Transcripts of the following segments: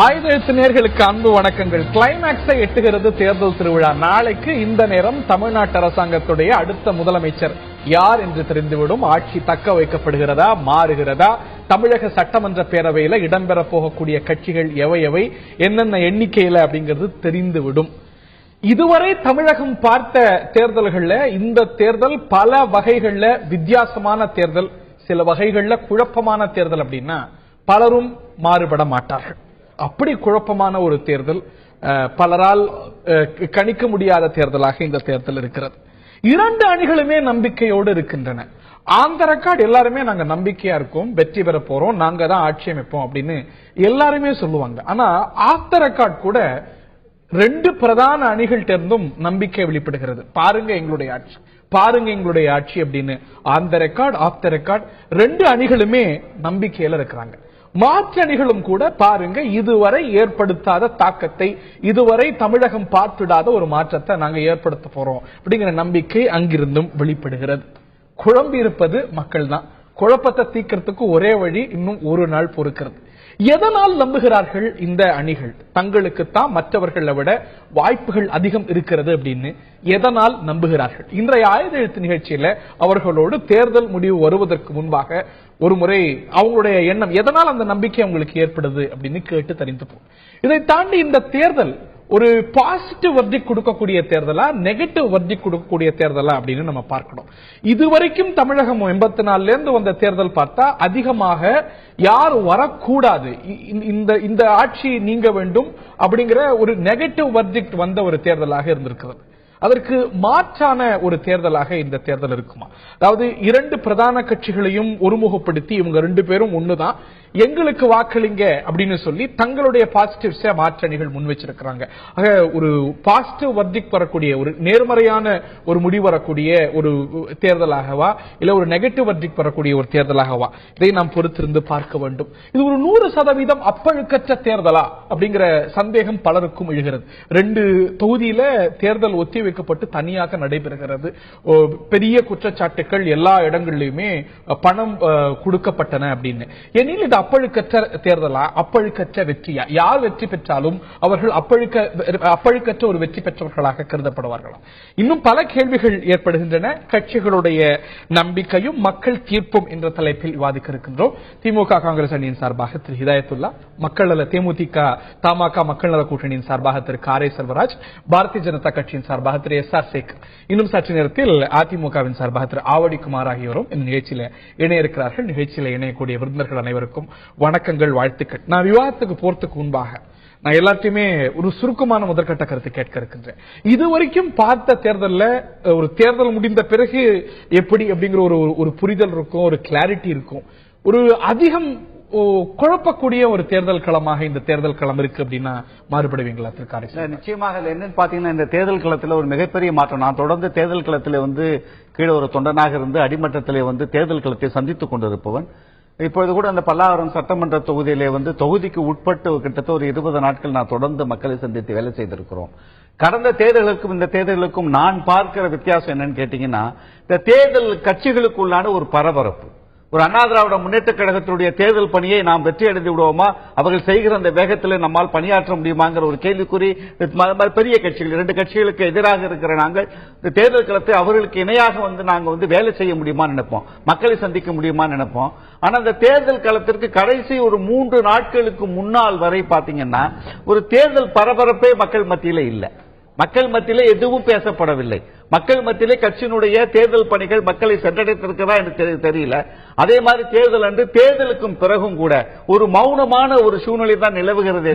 ஆயுத நேயர்களுக்கு அன்பு வணக்கங்கள். கிளைமேக்ஸை எட்டுகிறது தேர்தல் திருவிழா. நாளைக்கு இந்த நேரம் தமிழ்நாட்டு அரசாங்கத்துடைய அடுத்த முதலமைச்சர் யார் என்று தெரிந்துவிடும். ஆட்சி தக்க வைக்கப்படுகிறதா, மாறுகிறதா, தமிழக சட்டமன்ற பேரவையில இடம்பெற போகக்கூடிய கட்சிகள் எவை என்னென்ன எண்ணிக்கையில அப்படிங்கிறது தெரிந்துவிடும். இதுவரை தமிழகம் பார்த்த தேர்தல்கள்ல இந்த தேர்தல் பல வகைகள்ல வித்தியாசமான தேர்தல், சில வகைகள்ல குழப்பமான தேர்தல். அப்படின்னா பலரும் மாறுபட மாட்டார்கள். அப்படி குழப்பமான ஒரு தேர்தல், பலரால் கணிக்க முடியாத தேர்தலாக இந்த தேர்தல் இருக்கிறது. இரண்டு அணிகளுமே நம்பிக்கையோடு இருக்கின்றன. ஆந்திர கார்டு எல்லாருமே நாங்க நம்பிக்கையா இருக்கோம், வெற்றி பெற போறோம், நாங்க தான் ஆட்சி அமைப்போம் அப்படின்னு எல்லாருமே சொல்லுவாங்க. ஆனா ஆந்திர கார்டு கூட ரெண்டு பிரதான அணிகள்ட்ட இருந்தும் நம்பிக்கை வெளிப்படுகிறது. பாருங்க எங்களுடைய ஆட்சி, பாருங்க எங்களுடைய ஆட்சி அப்படின்னு. On the record, off the record ரெண்டு அணிகளுமே நம்பிக்கையில இருக்கிறாங்க. மாற்று அணிகளும் கூட பாருங்க இதுவரை ஏற்படுத்தாத தாக்கத்தை, இதுவரை தமிழகம் பார்த்துடாத ஒரு மாற்றத்தை நாங்க ஏற்படுத்த போறோம் அப்படிங்கிற நம்பிக்கை அங்கிருந்தும் வெளிப்படுகிறது. குழம்பி இருப்பது மக்கள் தான். குழப்பத்தை தீர்க்கிறதுக்கு ஒரே வழி, இன்னும் ஒரு நாள் பொறுக்கிறது. எதனால் நம்புகிறார்கள் இந்த அணிகள்? தங்களுக்குத்தான் மற்றவர்களை விட வாய்ப்புகள் அதிகம் இருக்கிறது அப்படின்னு எதனால் நம்புகிறார்கள்? இன்றைய ஆயுத எழுத்து நிகழ்ச்சியில அவர்களோடு தேர்தல் முடிவு வருவதற்கு முன்பாக ஒரு முறை அவங்களுடைய எண்ணம், எதனால் அந்த நம்பிக்கை அவங்களுக்கு ஏற்படுது அப்படின்னு கேட்டு தெரிந்து போகும். இதை தாண்டி இந்த தேர்தல் ஒரு பாசிட்டிவ் வர்டிக் கொடுக்கக்கூடிய தேர்தலா, நெகட்டிவ் வர்டிக் கொடுக்கக்கூடிய தேர்தலா அப்படின்னு நம்ம பார்க்கணும். இதுவரைக்கும் தமிழகம் 84ல இருந்து வந்த தேர்தல் பார்த்தா அதிகமாக யார் வரக்கூடாது, இந்த ஆட்சி நீங்க வேண்டும் அப்படிங்கிற ஒரு நெகட்டிவ் வர்டிக் வந்த ஒரு தேர்தலாக இருந்திருக்கிறது. அதற்கு மாற்றான ஒரு தேர்தலாக இந்த தேர்தல் இருக்குமா? அதாவது இரண்டு பிரதான கட்சிகளையும் ஒருமுகப்படுத்தி இவங்க ரெண்டு பேரும் ஒண்ணுதான், எங்களுக்கு வாக்களிங்க அப்படின்னு சொல்லி தங்களுடைய பாசிட்டிவ்ஸை மாற்று அணிகள் முன் வச்சிருக்கிறாங்க. ஆக ஒரு பாசிட்டிவ் வர்டிக் வரக்கூடிய, ஒரு நேர்மறையான ஒரு முடிவு வரக்கூடிய ஒரு தேர்தலாகவா, இல்ல ஒரு நெகட்டிவ் வர்டிக் வரக்கூடிய ஒரு தேர்தலாகவா, இதை நாம் பொறுத்திருந்து பார்க்க வேண்டும். இது ஒரு 100% அப்பழுக்கற்ற தேர்தலா அப்படிங்கிற சந்தேகம் பலருக்கும் எழுகிறது. ரெண்டு தொகுதியில தேர்தல் ஒத்தி வைக்கப்பட்டு தனியாக நடைபெறுகிறது. பெரிய குற்றச்சாட்டுகள் எல்லா இடங்களிலுமே பணம் கொடுக்கப்பட்டன அப்படின்னு. எனில் இது அப்பழுக்கற்ற தேர்தலா, அப்பழுக்கற்ற வெற்றியா? யார் வெற்றி பெற்றாலும் அவர்கள் அப்பழுக்கற்ற ஒரு வெற்றி பெற்றவர்களாக கருதப்படுவார்களா? இன்னும் பல கேள்விகள் ஏற்படுகின்றன. கட்சிகளுடைய நம்பிக்கையும் மக்கள் தீர்ப்பும் என்ற தலைப்பில் விவாதிக்க இருக்கின்றோம். திமுக காங்கிரஸ் அணியின் சார்பாக திரு ஹிதாயத்துல்லா, மக்கள் நல தேமுதிக தமாக மக்கள் நல கூட்டணியின் சார்பாக திரு காரை செல்வராஜ், பாரதிய ஜனதா கட்சியின் சார்பாக திரு எஸ்.ஆர். சேகர், இன்னும் சற்று நேரத்தில் அதிமுகவின் சார்பாக திரு ஆவடி குமார் ஆகியோரும் இந்த நிகழ்ச்சியில் இணைய இருக்கிறார்கள். நிகழ்ச்சியில் இணையக்கூடிய விருந்தினர்கள் அனைவருக்கும் வணக்கங்கள், வாழ்த்துக்கள். நான் விவாதத்துக்கு போறதுக்கு முன்பாக நான் எல்லாத்தையுமே ஒரு சுருக்கமான முதற்கட்ட கருத்து கேட்க இருக்கின்றேன். இதுவரைக்கும் பார்த்த தேர்தலில் ஒரு தேர்தல் முடிந்த பிறகு எப்படி அப்படிங்கிற ஒரு புரிதல் இருக்கும், ஒரு கிளாரிட்டி இருக்கும். ஒரு அதிகம் குழப்பக்கூடிய ஒரு தேர்தல் களமாக இந்த தேர்தல் களம் இருக்கு அப்படின்னா மாறுபடுவீங்களா திரு காரை? நிச்சயமாக என்னன்னு பாத்தீங்கன்னா, இந்த தேர்தல் களத்தில் ஒரு மிகப்பெரிய மாற்றம். நான் தொடர்ந்து தேர்தல் களத்தில் கீழே ஒரு தொண்டனாக இருந்து அடிமட்டத்திலே தேர்தல் களத்தை சந்தித்துக் கொண்டிருப்பவன். இப்பொழுது கூட அந்த பல்லாவரம் சட்டமன்ற தொகுதியிலே தொகுதிக்கு உட்பட்டு கிட்டத்தட்ட ஒரு 20 நாட்கள் நான் தொடர்ந்து மக்களை சந்தித்து வேலை செய்திருக்கிறோம். கடந்த தேர்தலுக்கும் இந்த தேர்தலுக்கும் நான் பார்க்கிற வித்தியாசம் என்னன்னு கேட்டீங்கன்னா, இந்த தேர்தல் கட்சிகளுக்குள்ளான ஒரு பரபரப்பு, ஒரு அண்ணா திராவிட முன்னேற்ற கழகத்தினுடைய தேர்தல் பணியை நாம் வெற்றி அடைந்து விடுவோமா, அவர்கள் செய்கிற அந்த வேகத்தில் நம்மால் பணியாற்ற முடியுமாங்கிற ஒரு கேள்விக்குறி பெரிய கட்சிகள், இரண்டு கட்சிகளுக்கு எதிராக இருக்கிற நாங்கள் இந்த தேர்தல் களத்தை அவர்களுக்கு இணையாக நாங்கள் வேலை செய்ய முடியுமா நினைப்போம், மக்களை சந்திக்க முடியுமா நினைப்போம். ஆனா அந்த தேர்தல் களத்திற்கு கடைசி ஒரு 3 நாட்களுக்கு முன்னால் வரை பாத்தீங்கன்னா ஒரு தேர்தல் பரபரப்பே மக்கள் மத்தியில இல்லை. மக்கள் மத்தியிலே எதுவும் பேசப்படவில்லை. மக்கள் மத்தியிலே கட்சியினுடைய தேர்தல் பணிகள் மக்களை சென்றடைத்திருக்கிறதா என்று தெரியல. அதே மாதிரி தேர்தல் அன்று தேர்தலுக்கும் பிறகும் கூட ஒரு மௌனமான ஒரு சூழ்நிலை தான் நிலவுகிறது.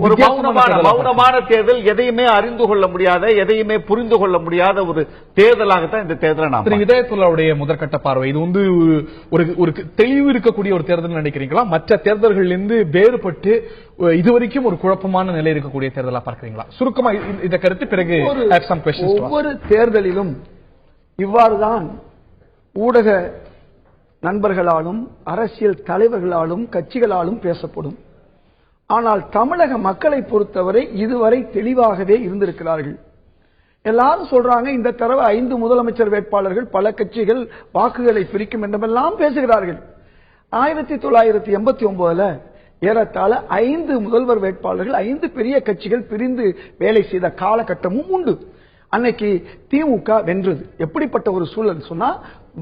ஒரு மௌனமான தேர்தல், எதையுமே அறிந்து கொள்ள முடியாத, எதையுமே புரிந்து கொள்ள முடியாத ஒரு தேர்தலாகத்தான் இந்த தேர்தலை நாம். இதயத்துள்ளாவுடைய முதற்கட்ட பார்வை, இது ஒரு தெளிவு இருக்கக்கூடிய ஒரு தேர்தல் நினைக்கிறீங்களா? மற்ற தேர்தல்களிலிருந்து வேறுபட்டு இதுவரைக்கும் ஒரு குழப்பமான நிலை இருக்கக்கூடிய தேர்தலா பார்க்கிறீங்களா? சுருக்கமா இந்த கருத்து, பிறகு ஒவ்வொரு தேர்தலிலும் இவ்வாறுதான் ஊடக நண்பர்களாலும் அரசியல் தலைவர்களாலும் கட்சிகளாலும் பேசப்படும். ஆனால் தமிழக மக்களை பொறுத்தவரை இதுவரை தெளிவாகவே இருந்திருக்கிறார்கள். எல்லாரும் சொல்றாங்க இந்த தடவை 5 முதலமைச்சர் வேட்பாளர்கள் பல கட்சிகள் வாக்குகளை பிரிக்கும் என்றெல்லாம் பேசுகிறார்கள். 1989 ஏறத்தாழ 5 முதல்வர் வேட்பாளர்கள் 5 பெரிய கட்சிகள் பிரிந்து வேலை செய்த காலகட்டமும் உண்டு. அன்னைக்கு திமுக வென்றது. எப்படிப்பட்ட ஒரு சூழல் சொன்னா,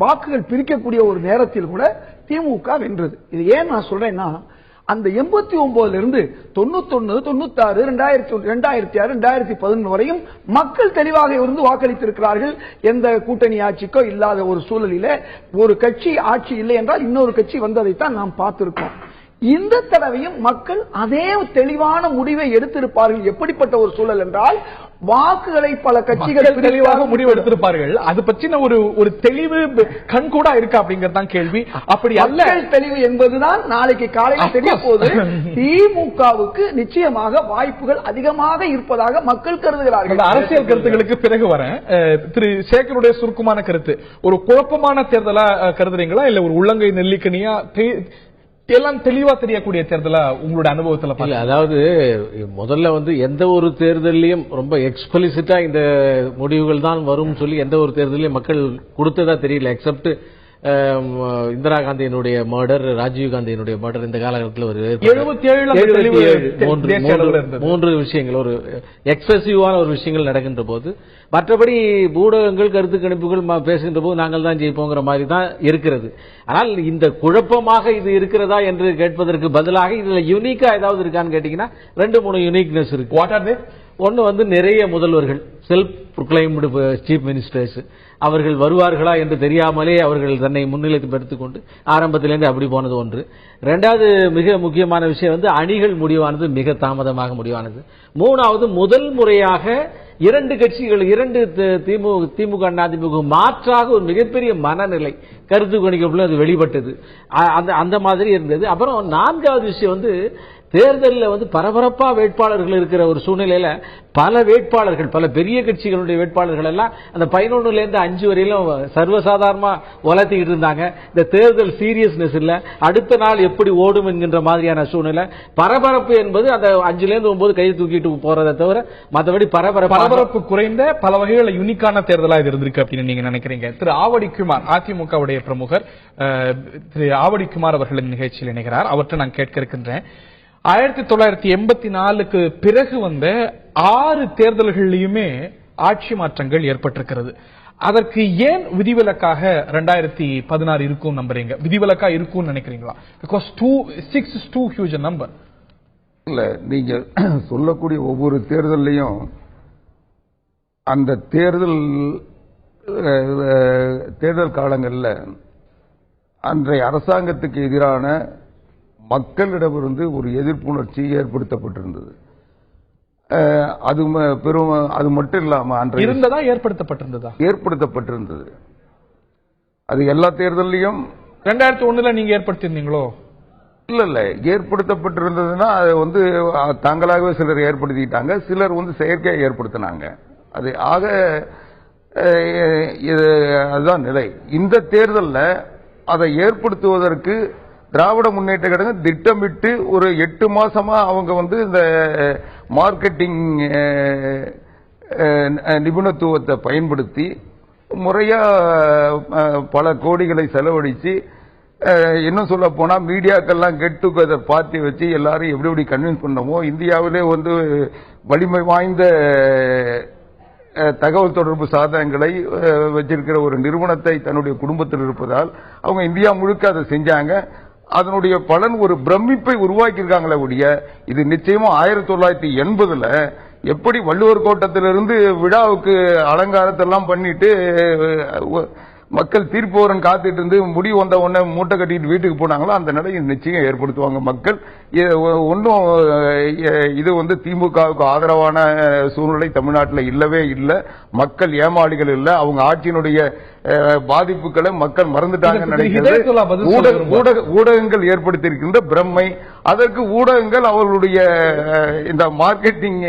வாக்குகள் பிரிக்கக்கூடிய ஒரு நேரத்தில் கூட திமுக வென்றது. இது ஏன் நான் சொல்றேன்னா, அந்த 89 இருந்து 91, 96, 2006, 2011 வரையும் மக்கள் தெளிவாக இருந்து வாக்களித்திருக்கிறார்கள். எந்த கூட்டணி ஆட்சிக்கோ இல்லாத ஒரு சூழலிலே ஒரு கட்சி ஆட்சி இல்லை என்றால் இன்னொரு கட்சி வந்ததைத்தான் நாம் பார்த்திருக்கோம். இந்த தடவையும் மக்கள் அதே தெளிவான முடிவை எடுத்திருப்பார்கள். எப்படிப்பட்ட ஒரு சூழல் என்றால், வாக்குகளை பல கட்சிகள் தெளிவாக முடிவு எடுத்திருப்பார்கள். அது பற்றின ஒரு தெளிவு கண்கூடா இருக்கா அப்படிங்கறதான் கேள்வி. அப்படி அல்ல, தெளிவு என்பதுதான் நாளைக்கு காலையில் தெரிய போது. திமுகவுக்கு நிச்சயமாக வாய்ப்புகள் அதிகமாக இருப்பதாக மக்கள் கருதுகிறார்கள். அரசியல் கருத்துக்களுக்கு பிறகு வரேன். திரு சேகருடைய சுருக்கமான கருத்து, ஒரு குழப்பமான தேர்தலா கருதுறீங்களா, இல்ல ஒரு உள்ளங்கை நெல்லிக்கனியா எல்லாம் தெளிவா தெரியக்கூடிய தேர்தலா உங்களோட அனுபவத்தில்? அதாவது முதல்ல எந்த ஒரு தேர்தலையும் ரொம்ப எக்ஸ்பிளிசிட்டா இந்த முடிவுகள் தான் வரும் சொல்லி எந்த ஒரு தேர்தலையும் மக்கள் கொடுத்ததா தெரியல. எக்ஸப்ட் இந்திரா காந்தியினுடைய மர்டர், ராஜீவ் காந்தியினுடைய மர்டர் இந்த காலகட்டத்தில் ஒரு 3 விஷயங்கள், ஒரு எக்ஸசிவான ஒரு விஷயங்கள் நடக்கின்ற போது, மற்றபடி ஊடகங்கள் கருத்து கணிப்புகள் பேசுகின்ற போது நாங்கள் தான் ஜெயிப்போங்கிற மாதிரி தான் இருக்கிறது. ஆனால் இந்த குழப்பமாக இது இருக்கிறதா என்று கேட்பதற்கு பதிலாக இதுல யூனிக்கா ஏதாவது இருக்கான்னு கேட்டீங்கன்னா 2-3 யூனிக்னஸ் இருக்கு. வாட் ஆர் தே? ஒன்னு நிறைய முதல்வர்கள், செல்ஃப் ப்ரொக்ளைம்டு சீஃப் மினிஸ்டர்ஸ், அவர்கள் வருவார்களா என்று தெரியாமலே அவர்கள் தன்னை முன்னிலைப்படுத்திக் கொண்டு ஆரம்பத்திலிருந்து அப்படி போனது ஒன்று. இரண்டாவது மிக முக்கியமான விஷயம் அணிகள் முடிவானது மிக தாமதமாக முடிவானது. மூணாவது, முதல் முறையாக 2 கட்சிகள், 2 திமுக அதிமுக மாற்றாக ஒரு மிகப்பெரிய மனநிலை கருத்து கணிக்கப்பட்டு அது வெளிப்பட்டது. அந்த மாதிரி இருந்தது. அப்புறம் 4வது விஷயம் தேர்தலில் பரபரப்பா வேட்பாளர்கள் இருக்கிற ஒரு சூழ்நிலையில பல வேட்பாளர்கள், பல பெரிய கட்சிகளுடைய வேட்பாளர்கள் எல்லாம் அந்த 11ல இருந்து 5 வரையிலும் சர்வசாதாரணமா வளர்த்திக்கிட்டு இருந்தாங்க. இந்த தேர்தல் சீரியஸ்னஸ் இல்ல, அடுத்த நாள் எப்படி ஓடும் என்கின்ற மாதிரியான சூழ்நிலை. பரபரப்பு என்பது அந்த 5ல இருந்து 9 கையை தூக்கிட்டு போறதை தவிர மற்றபடி பரபரப்பு குறைந்த பல வகைகளை யூனிக்கான தேர்தலா இது இருந்திருக்கு அப்படின்னு நீங்க நினைக்கிறீங்க? திரு ஆவடி குமார், அதிமுகவுடைய பிரமுகர் திரு ஆவடி குமார் அவர்களின் நிகழ்ச்சியில் இணைகிறார். அவற்றை நான் கேட்க இருக்கின்றேன். 1984க்கு பிறகு வந்த 6 தேர்தல்களிலுமே ஆட்சி மாற்றங்கள் ஏற்பட்டிருக்கிறது. அதற்கு ஏன் விதிவிலக்காக 2016 இருக்கும் நம்புறீங்க? விதிவிலக்கா இருக்கும் நினைக்கிறீங்களா? Because 6 is too huge a number. இல்ல, நீங்க சொல்லக்கூடிய ஒவ்வொரு தேர்தலையும் அந்த தேர்தல் காலங்களில் அன்றைய அரசாங்கத்துக்கு எதிரான மக்களிடமிருந்து ஒரு எதிர்ப்புணர்ச்சி ஏற்படுத்தப்பட்டிருந்தது. அது மட்டும் இல்லாம இருந்ததா ஏற்படுத்தப்பட்டிருந்தது. அது எல்லா தேர்தலையும் 2001 நீங்க ஏற்படுத்தியிருந்தீங்களோ? இல்ல, ஏற்படுத்தப்பட்டிருந்ததுன்னா அது தாங்களாகவே சிலர் ஏற்படுத்திட்டாங்க, சிலர் செயற்கையாக ஏற்படுத்தினாங்க. அது ஆக அதுதான் நிலை. இந்த தேர்தலில் அதை ஏற்படுத்துவதற்கு திராவிட முன்னேற்ற கழகம் திட்டமிட்டு ஒரு 8 மாசமா அவங்க இந்த மார்க்கெட்டிங் நிபுணத்துவத்தை பயன்படுத்தி முறையா பல கோடிகளை செலவழிச்சு, இன்னும் சொல்ல போனா மீடியாக்கெல்லாம் கெட் டுகெதர் பார்ட்டி வச்சு எல்லாரும் எப்படி கன்வின்ஸ் பண்ணமோ, இந்தியாவிலே வலிமை வாய்ந்த தகவல் தொடர்பு சாதனங்களை வச்சிருக்கிற ஒரு நிறுவனத்தை தன்னுடைய குடும்பத்தில் இருப்பதால் அவங்க இந்தியா முழுக்க அதை செஞ்சாங்க. அதனுடைய பலன் ஒரு பிரமிப்பை உருவாக்கி இருக்காங்களே ஒழிய, இது நிச்சயமா 1980ல எப்படி வள்ளுவர் கோட்டத்திலிருந்து விழாவுக்கு அலங்காரத்தெல்லாம் பண்ணிட்டு மக்கள் தீர்ப்போரன் காத்துட்டு இருந்து முடி வந்த உடனே மூட்டை கட்டிட்டு வீட்டுக்கு போனாங்களோ அந்த நிலையை நிச்சயம் ஏற்படுத்துவாங்க மக்கள். ஒன்றும் இது திமுகவுக்கு ஆதரவான சூழ்நிலை தமிழ்நாட்டில் இல்லவே இல்லை. மக்கள் ஏமாளிகள் இல்லை, அவங்க ஆட்சியினுடைய பாதிப்புகளை மக்கள் மறந்துட்டாங்கன்னு நினைக்கிறது ஊடகங்கள் ஏற்படுத்தி இருக்கின்ற பிரம்மை. அதற்கு ஊடகங்கள் அவர்களுடைய இந்த மார்க்கெட்டிங்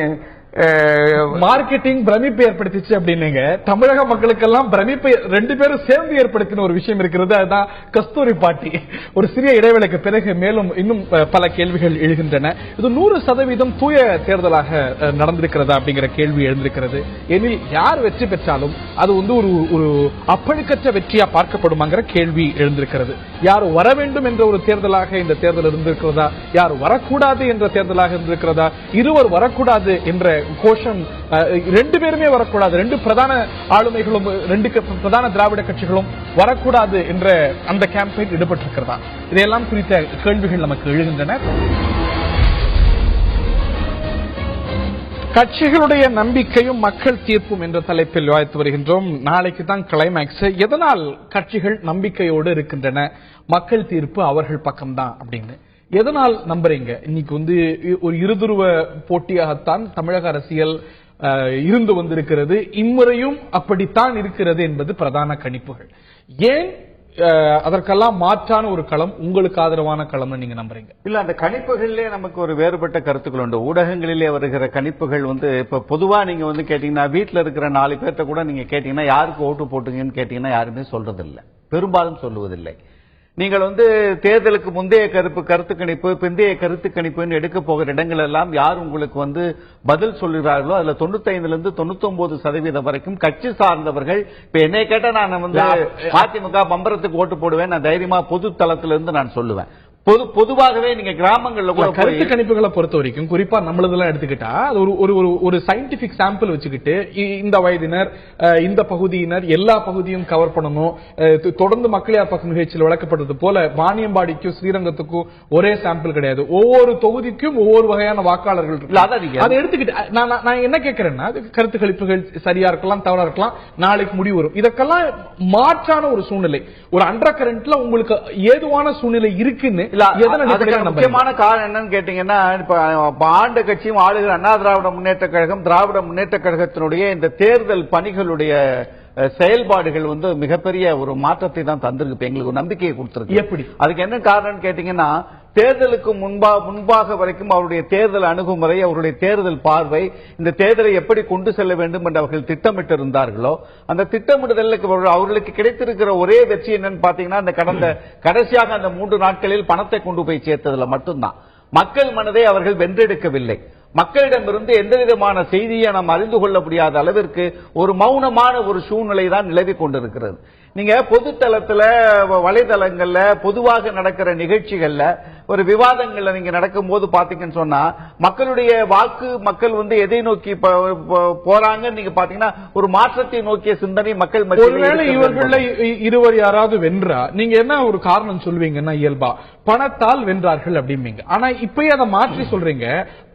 மார்க்கெட்டிங் பிரமிப்பை ஏற்படுத்திச்சு அப்படின்னீங்க. தமிழக மக்களுக்கெல்லாம் பிரமிப்பை 2 பேரும் சேர்ந்து ஏற்படுத்தின ஒரு விஷயம் இருக்கிறது. அதுதான் கஸ்தூரி பாட்டி. ஒரு சிறிய இடைவேளைக்கு பிறகு மேலும் இன்னும் பல கேள்விகள் எழுகின்றன. இது 100% தூய தேர்தலாக நடந்திருக்கிறதா அப்படிங்கிற கேள்வி எழுந்திருக்கிறது. எனில் யார் வெற்றி பெற்றாலும் அது வந்து ஒரு அப்பழுக்கற்ற வெற்றியா பார்க்கப்படுமாங்கிற கேள்வி எழுந்திருக்கிறது. யார் வர வேண்டும் என்ற ஒரு தேர்தலாக இந்த தேர்தல் இருந்திருக்கிறதா, யார் வரக்கூடாது என்ற தேர்தலாக இருந்திருக்கிறதா, இருவர் வரக்கூடாது என்ற கோஷம், 2 பேருமே வரக்கூடாது, 2 பிரதான ஆளுமைகளும் 2 பிரதான திராவிட கட்சிகளும் வரக்கூடாது என்ற அந்த கேம்பெயின் ஈடுபட்டிருக்கிறதா, இதையெல்லாம் குறித்த கேள்விகள் நமக்கு எழுகின்றன. கட்சிகளுடைய நம்பிக்கையும் மக்கள் தீர்ப்பும் என்ற தலைப்பில் விவாதித்து வருகின்றோம். நாளைக்கு தான் கிளைமேக்ஸ். எதனால் கட்சிகள் நம்பிக்கையோடு இருக்கின்றன, மக்கள் தீர்ப்பு அவர்கள் பக்கம்தான் அப்படின்னு எதனால் நம்புறீங்க? இன்னைக்கு வந்து ஒரு இருதுருவ போட்டியாகத்தான் தமிழக அரசியல் இருந்து வந்திருக்கிறது. இம்முறையும் அப்படித்தான் இருக்கிறது என்பது பிரதான கணிப்புகள். ஏன் அதற்கெல்லாம் மாற்றான ஒரு களம், உங்களுக்கு ஆதரவான களம்னு நீங்க நம்புறீங்க? இல்ல, அந்த கணிப்புகளிலே நமக்கு ஒரு வேறுபட்ட கருத்துக்கள் உண்டு. ஊடகங்களிலே வருகிற கணிப்புகள் வந்து இப்ப பொதுவா நீங்க வந்து கேட்டீங்கன்னா, வீட்டுல இருக்கிற 4 பேர்த்த கூட நீங்க கேட்டீங்கன்னா யாருக்கு ஓட்டு போட்டுங்கன்னு கேட்டீங்கன்னா யாருமே சொல்றது இல்லை, பெரும்பாலும் சொல்லுவதில்லை. நீங்கள் வந்து தேர்தலுக்கு முந்தைய கருத்து கணிப்பு, பிந்தைய கருத்து கணிப்புன்னு எடுக்க போகிற இடங்கள் எல்லாம் யார் உங்களுக்கு வந்து பதில் சொல்லுகிறார்களோ அதுல 95% 99% வரைக்கும் கட்சி சார்ந்தவர்கள். இப்ப என்னை கேட்டா நான் வந்து அதிமுக பம்பரத்துக்கு ஓட்டு போடுவேன், நான் தைரியமா பொது தளத்திலிருந்து நான் சொல்லுவேன். பொதுவாகவே நீங்க கிராமங்கள்ல கூட கருத்து கணிப்புகளை பொறுத்த வரைக்கும், குறிப்பா நம்மளதெல்லாம் எடுத்துக்கிட்டா ஒரு சயின்டிபிக் சாம்பிள் வச்சுக்கிட்டு இந்த வயதினர், இந்த பகுதியினர், எல்லா பகுதியும் கவர் பண்ணணும். தொடர்ந்து மக்களியார் பக்கம் நிகழ்ச்சியில் விளக்கப்பட்டது போல வாணியம்பாடிக்கும் ஸ்ரீரங்கத்துக்கும் ஒரே சாம்பிள் கிடையாது. ஒவ்வொரு தொகுதிக்கும் ஒவ்வொரு வகையான வாக்காளர்கள் இருக்கு. அதை எடுத்துக்கிட்டு நான் என்ன கேட்கிறேன்னா, கருத்து கணிப்புகள் சரியா இருக்கலாம், தவறா இருக்கலாம், நாளைக்கு முடிவு வரும். இதற்கெல்லாம் மாற்றான ஒரு சூழ்நிலை, ஒரு அண்டர் கரண்ட்ல உங்களுக்கு ஏதுவான சூழ்நிலை இருக்குன்னு முக்கியமான காரணம் என்னன்னு கேட்டீங்கன்னா, இப்ப ஆண்ட கட்சியும் ஆளுகிற அண்ணா திராவிட முன்னேற்ற கழகம், திராவிட முன்னேற்ற கழகத்தினுடைய இந்த தேர்தல் பணிகளுடைய செயல்பாடுகள் வந்து மிகப்பெரிய ஒரு மாற்றத்தை தான் தந்திருக்கு. எங்களுக்கு ஒரு நம்பிக்கையை கொடுத்திருக்கு. எப்படி? அதுக்கு என்ன காரணம் கேட்டீங்கன்னா, தேர்தலுக்கு முன்பாக வரைக்கும் அவருடைய தேர்தல் அணுகுமுறை, அவருடைய தேர்தல் பார்வை, இந்த தேர்தலை எப்படி கொண்டு செல்ல வேண்டும் என்று அவர்கள் திட்டமிட்டு இருந்தார்களோ அந்த திட்டமிடுதலுக்கு அவர்களுக்கு கிடைத்திருக்கிற ஒரே வெற்றி என்னன்னு பாத்தீங்கன்னா, அந்த கடைசியாக அந்த 3 நாட்களில் பணத்தை கொண்டு போய் சேர்த்ததுல மட்டும்தான். மக்கள் மனதை அவர்கள் வென்றெடுக்கவில்லை. மக்களிடமிருந்து எந்த விதமான செய்தியை நாம் அறிந்து கொள்ள முடியாத அளவிற்கு ஒரு மௌனமான ஒரு சூழ்நிலை தான் நிலவி கொண்டிருக்கிறது. நீங்க பொது தளத்துல, வலைதளங்கள்ல, பொதுவாக நடக்கிற நிகழ்ச்சிகள்ல, ஒரு விவாதங்கள்ல நீங்க நடக்கும் போது பாத்தீங்கன்னு சொன்னா, மக்களுடைய மக்கள் வந்து எதை நோக்கி போறாங்கன்னு நீங்க பாத்தீங்கன்னா, ஒரு மாற்றத்தை நோக்கிய சிந்தனை மக்கள் மத்தியில். இவர்கள இருவர் யாராவது வென்றா நீங்க என்ன ஒரு காரணம் சொல்வீங்கன்னா, இயல்பா பணத்தால் வென்றார்கள் அப்படிம்பீங்க. ஆனா இப்பயே அதை மாற்றி சொல்றீங்க,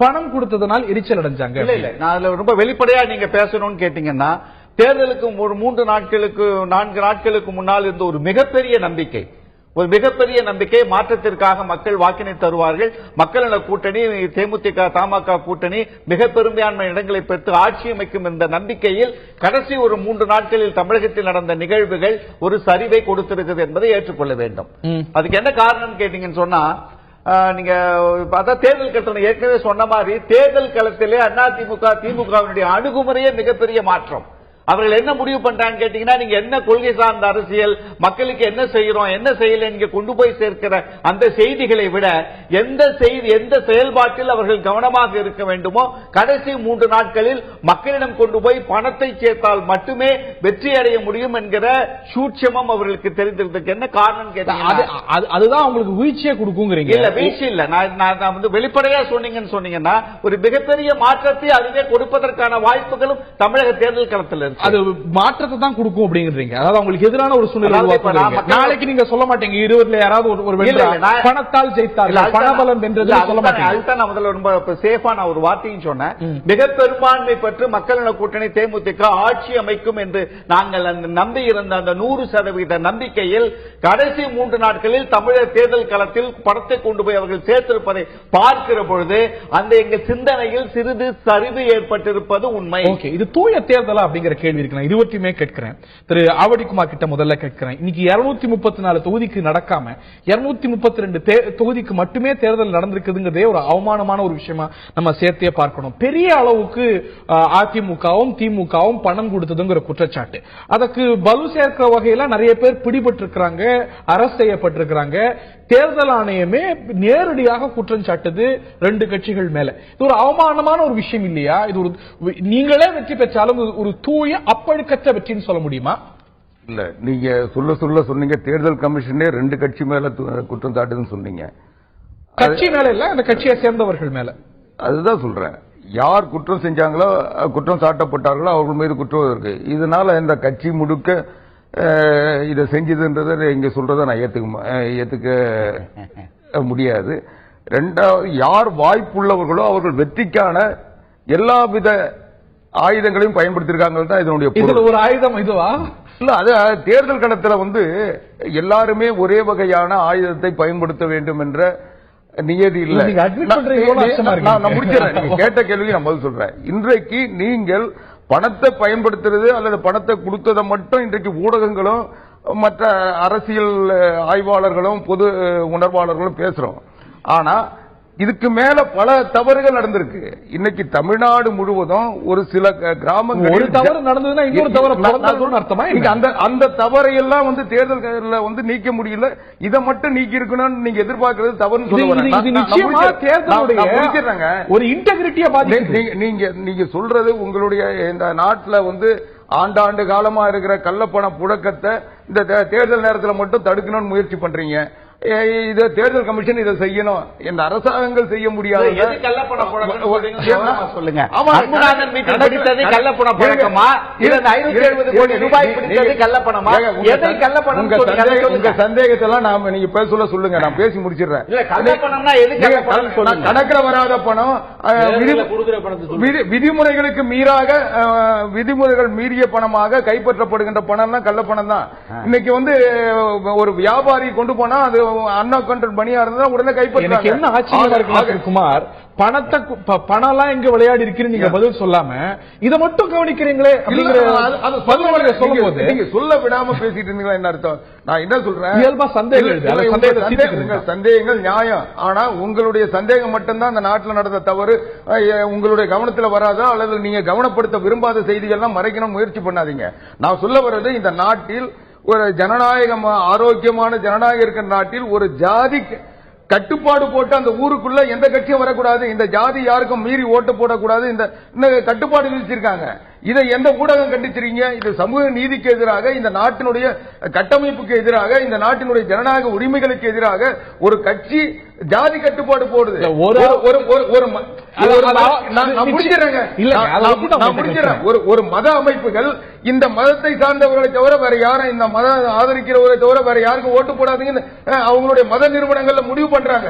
பணம் கொடுத்ததனால் எரிச்சல் அடைஞ்சாங்க. இல்ல, நான் அதுல ரொம்ப வெளிப்படையா நீங்க பேசணும்னு கேட்டீங்கன்னா, தேர்தலுக்கு ஒரு 3 நாட்களுக்கு 4 நாட்களுக்கு முன்னால் இருந்த ஒரு மிகப்பெரிய நம்பிக்கை, மாற்றத்திற்காக மக்கள் வாக்கினை தருவார்கள், மக்கள் நல கூட்டணி, தேமுதிக தமாக கூட்டணி மிக பெரும்பான்மை இடங்களை பெற்று ஆட்சி அமைக்கும் என்ற நம்பிக்கையில் கடைசி ஒரு 3 நாட்களில் தமிழகத்தில் நடந்த நிகழ்வுகள் ஒரு சரிவை கொடுத்திருக்கிறது என்பதை ஏற்றுக்கொள்ள வேண்டும். அதுக்கு என்ன காரணம் கேட்டீங்கன்னு சொன்னா, நீங்க தேர்தல் களத்தில் ஏற்கனவே சொன்ன மாதிரி தேர்தல் களத்திலே அதிமுக திமுகவினுடைய அணுகுமுறையே மிகப்பெரிய மாற்றம். அவர்கள் என்ன முடிவு பண்றாங்க கேட்டீங்கன்னா, நீங்க என்ன கொள்கை சார்ந்த அரசியல், மக்களுக்கு என்ன செய்யறோம் என்ன செய்யல நீங்க கொண்டு போய் சேர்க்கிற அந்த செய்திகளை விட எந்த செயல்பாட்டில் அவர்கள் கவனமாக இருக்க வேண்டுமோ, கடைசி 3 நாட்களில் மக்களிடம் கொண்டு போய் பணத்தை சேர்த்தால் மட்டுமே வெற்றி அடைய முடியும் என்கிற சூட்சமம் அவர்களுக்கு தெரிந்திருந்ததுக்கு என்ன காரணம் கேட்டீங்கன்னா, அதுதான் உங்களுக்கு வீழ்ச்சியை கொடுக்குங்கிறீங்க. இல்ல, வீழ்ச்சி இல்ல, நான் வந்து வெளிப்படையா சொன்னீங்கன்னா ஒரு மிகப்பெரிய மாற்றத்தை அதுவே கொடுப்பதற்கான வாய்ப்புகளும் தமிழக தேர்தல் களத்தில் அது மாற்றத்தை தான் கொடுக்கும் அப்படிங்கிறீங்க. அதாவது அவங்களுக்கு எதிரான ஒரு சூழ்நிலை நாளைக்கு நீங்க சொல்ல மாட்டீங்க, இருவர்ல யாராவது ஒரு பணத்தால் ஜெயித்தார்கள், பணபலம் வென்றது சொல்ல மாட்டீங்க. அதுதான் நான் முதல்ல ரொம்ப சேஃபான ஒரு வார்த்தையும் சொன்னேன். மிக பெரும்பான்மை பெற்று மக்கள் நல கூட்டணி தேமுதிக ஆட்சி அமைக்கும் என்று நாங்கள் நம்பி இருந்த அந்த 100% நம்பிக்கையில் கடைசி 3 நாட்களில் தமிழக தேர்தல் களத்தில் பணத்தை கொண்டு போய் அவர்கள் சேர்த்திருப்பதை பார்க்கிற பொழுது அந்த எங்கள் சிந்தனையில் சிறிது சரிவு ஏற்பட்டிருப்பது உண்மை. இது தூய தேர்தலா அப்படிங்கிற கேள்வி இருக்கு, நான் இருவத்தையுமே கேட்கிறேன். திரு ஆவடிக்குமார் கிட்ட முதல்ல கேட்கிறேன். இன்னைக்கு 234 தொகுதிக்கு நடக்காம 232 தொகுதிக்கு மட்டுமே தேர்தல் நடந்திருக்குதுங்கிறதே ஒரு அவமானமான ஒரு விஷயமா நம்ம சேர்த்தே பார்க்கணும். பெரிய அளவுக்கு அதிமுகவும் திமுகவும் பணம் கொடுத்ததுங்கிற குற்றச்சாட்டு, அதற்கு பலு சேர்க்கிற வகையில நிறைய பேர் பிடிபட்டிருக்கிறாங்க, அரசு செய்யப்பட்டிருக்கிறாங்க. தேர்தல் ஆணையமே நேரடியாக குற்றம் சாட்டுது ரெண்டு கட்சிகள் மேல. இது ஒரு அவமானமான ஒரு விஷயம் இல்லையா? இது ஒரு நீங்களே வெற்றி பெற்றாலும் ஒரு தூய அப்பழுக்கற்ற வெற்றின்னு சொல்ல முடியுமா? இல்ல, நீங்க சொல்ல சொன்னீங்க தேர்தல் கமிஷனே ரெண்டு கட்சி மேல குற்றம் சாட்டுதுன்னு சொன்னீங்க. கட்சி மேல இல்ல, அந்த கட்சியை சேர்ந்தவர்கள் மேல. அதுதான் சொல்றேன். யார் குற்றம் செஞ்சாங்களோ, குற்றம் சாட்டப்பட்டார்களோ அவர்கள் மீது குற்றம் இருக்கு. இதனால இந்த கட்சி முழுக்க இதை செஞ்சதுன்றத இங்க சொல்றத நான் ஏத்துக்க முடியாது. ரெண்டாவது, யார் வாய்ப்புள்ளவர்களோ அவர்கள் வெற்றிக்கான எல்லாவித ஆயுதங்களையும் பயன்படுத்திருக்காங்க தான் இதனுடைய பொருள். ஒரு ஆயுதம் இதுவா இல்ல? அது தேர்தல் களத்துல எல்லாருமே ஒரே வகையான ஆயுதத்தை பயன்படுத்த வேண்டும் என்ற நியதி இல்ல. நான் முடிச்சிடறேன். நீங்க கேட்ட கேள்வி நான் பதில் சொல்றேன். இன்றைக்கு நீங்கள் பணத்தை பயன்படுத்துறது அல்லது பணத்தை கொடுத்ததை மட்டும் இன்றைக்கு ஊடகங்களும் மற்ற அரசியல் ஆய்வாளர்களும் பொது உணர்வாளர்களும் பேசுறோம். ஆனா இதுக்கு மேல பல தவறுகள் நடந்திருக்கு. இன்னைக்கு தமிழ்நாடு முழுவதும் ஒரு சில கிராமங்கள் ஒரு தவறு நடந்ததுன்னா இன்னொரு தவறு அர்த்தமா? அந்த தவறையெல்லாம் தேர்தல் நீக்க முடியல. இதை மட்டும் நீக்கி இருக்கணும்னு நீங்க எதிர்பார்க்கறது தவறுன்னு சொல்லுவாங்க. ஒரு இன்டெகிரிட்டியா நீங்க சொல்றது உங்களுடைய இந்த நாட்டுல ஆண்டாண்டு காலமா இருக்கிற கள்ளப்பண புழக்கத்தை இந்த தேர்தல் நேரத்தில் மட்டும் தடுக்கணும்னு முயற்சி பண்றீங்க. இது தேர்தல் கமிஷன் இதை செய்யணும், இந்த அரசாங்கங்கள் செய்ய முடியாது. சொல்லுங்க, உங்க சந்தேகத்தெல்லாம் நாம நீங்க பேச சொல்லுங்க, நான் பேசி முடிச்சிடுறேன். கணக்கில் வராத பணம் விதிமுறைகளுக்கு மீறாக விதிமுறைகள் மீறிய பணமாக கைப்பற்றப்படுகின்ற பணம் தான் கள்ளப்பணம் தான். இன்னைக்கு ஒரு வியாபாரி கொண்டு போனா அது அன்அக்கவுண்டட் மணியா இருந்தா உடனே கைப்பற்றாங்க. என்ன ஆச்சரியமா இருக்கு குமார், பணத்தை பணம்லாம் எங்க விளையாடி இருக்குன்னு நீங்க பதில் சொல்லாம இதை மட்டும் கவனிக்கிறீங்களே. நீங்க சொல்ல விடாம பேசிட்டு இருந்தீங்களா? என்ன அர்த்தம்? நான் என்ன சொல்றேன், இயல்பா சந்தேகங்கள் நியாயம். ஆனா உங்களுடைய சந்தேகம் மட்டும்தான் அந்த நாட்டில் நடந்த தவறு உங்களுடைய கவனத்தில் வராதா அல்லது நீங்க கவனப்படுத்த விரும்பாத செய்திகள்லாம் மறைக்கணும் முயற்சி பண்ணாதீங்க. நான் சொல்ல வர்றது, இந்த நாட்டில் ஒரு ஜனநாயகம், ஆரோக்கியமான ஜனநாயகம் இருக்கிற நாட்டில் ஒரு ஜாதி கட்டுப்பாடு போட்டு அந்த ஊருக்குள்ள எந்த கட்சியும் வரக்கூடாது, இந்த ஜாதி யாருக்கும் மீறி ஓட்டு போடக்கூடாது, இந்த கட்டுப்பாடு விதிச்சிருக்காங்க. இதை எந்த ஊடகம் கண்டிச்சிருக்கீங்க? இது சமூக நீதிக்கு எதிராக, இந்த நாட்டினுடைய கட்டமைப்புக்கு எதிராக, இந்த நாட்டினுடைய ஜனநாயக உரிமைகளுக்கு எதிராக ஒரு கட்சி ஜாதி கட்டுப்பாடு போடுது. ஒரு மத அமைப்புகள் இந்த மதத்தை சார்ந்தவர்களை தவிர வேற யாரும், இந்த மதம் ஆதரிக்கிறவரை தவிர வேற யாருக்கும் ஓட்டு போடாதீங்கன்னு அவங்களுடைய மத நிறுவனங்கள்ல முடிவு பண்றாங்க.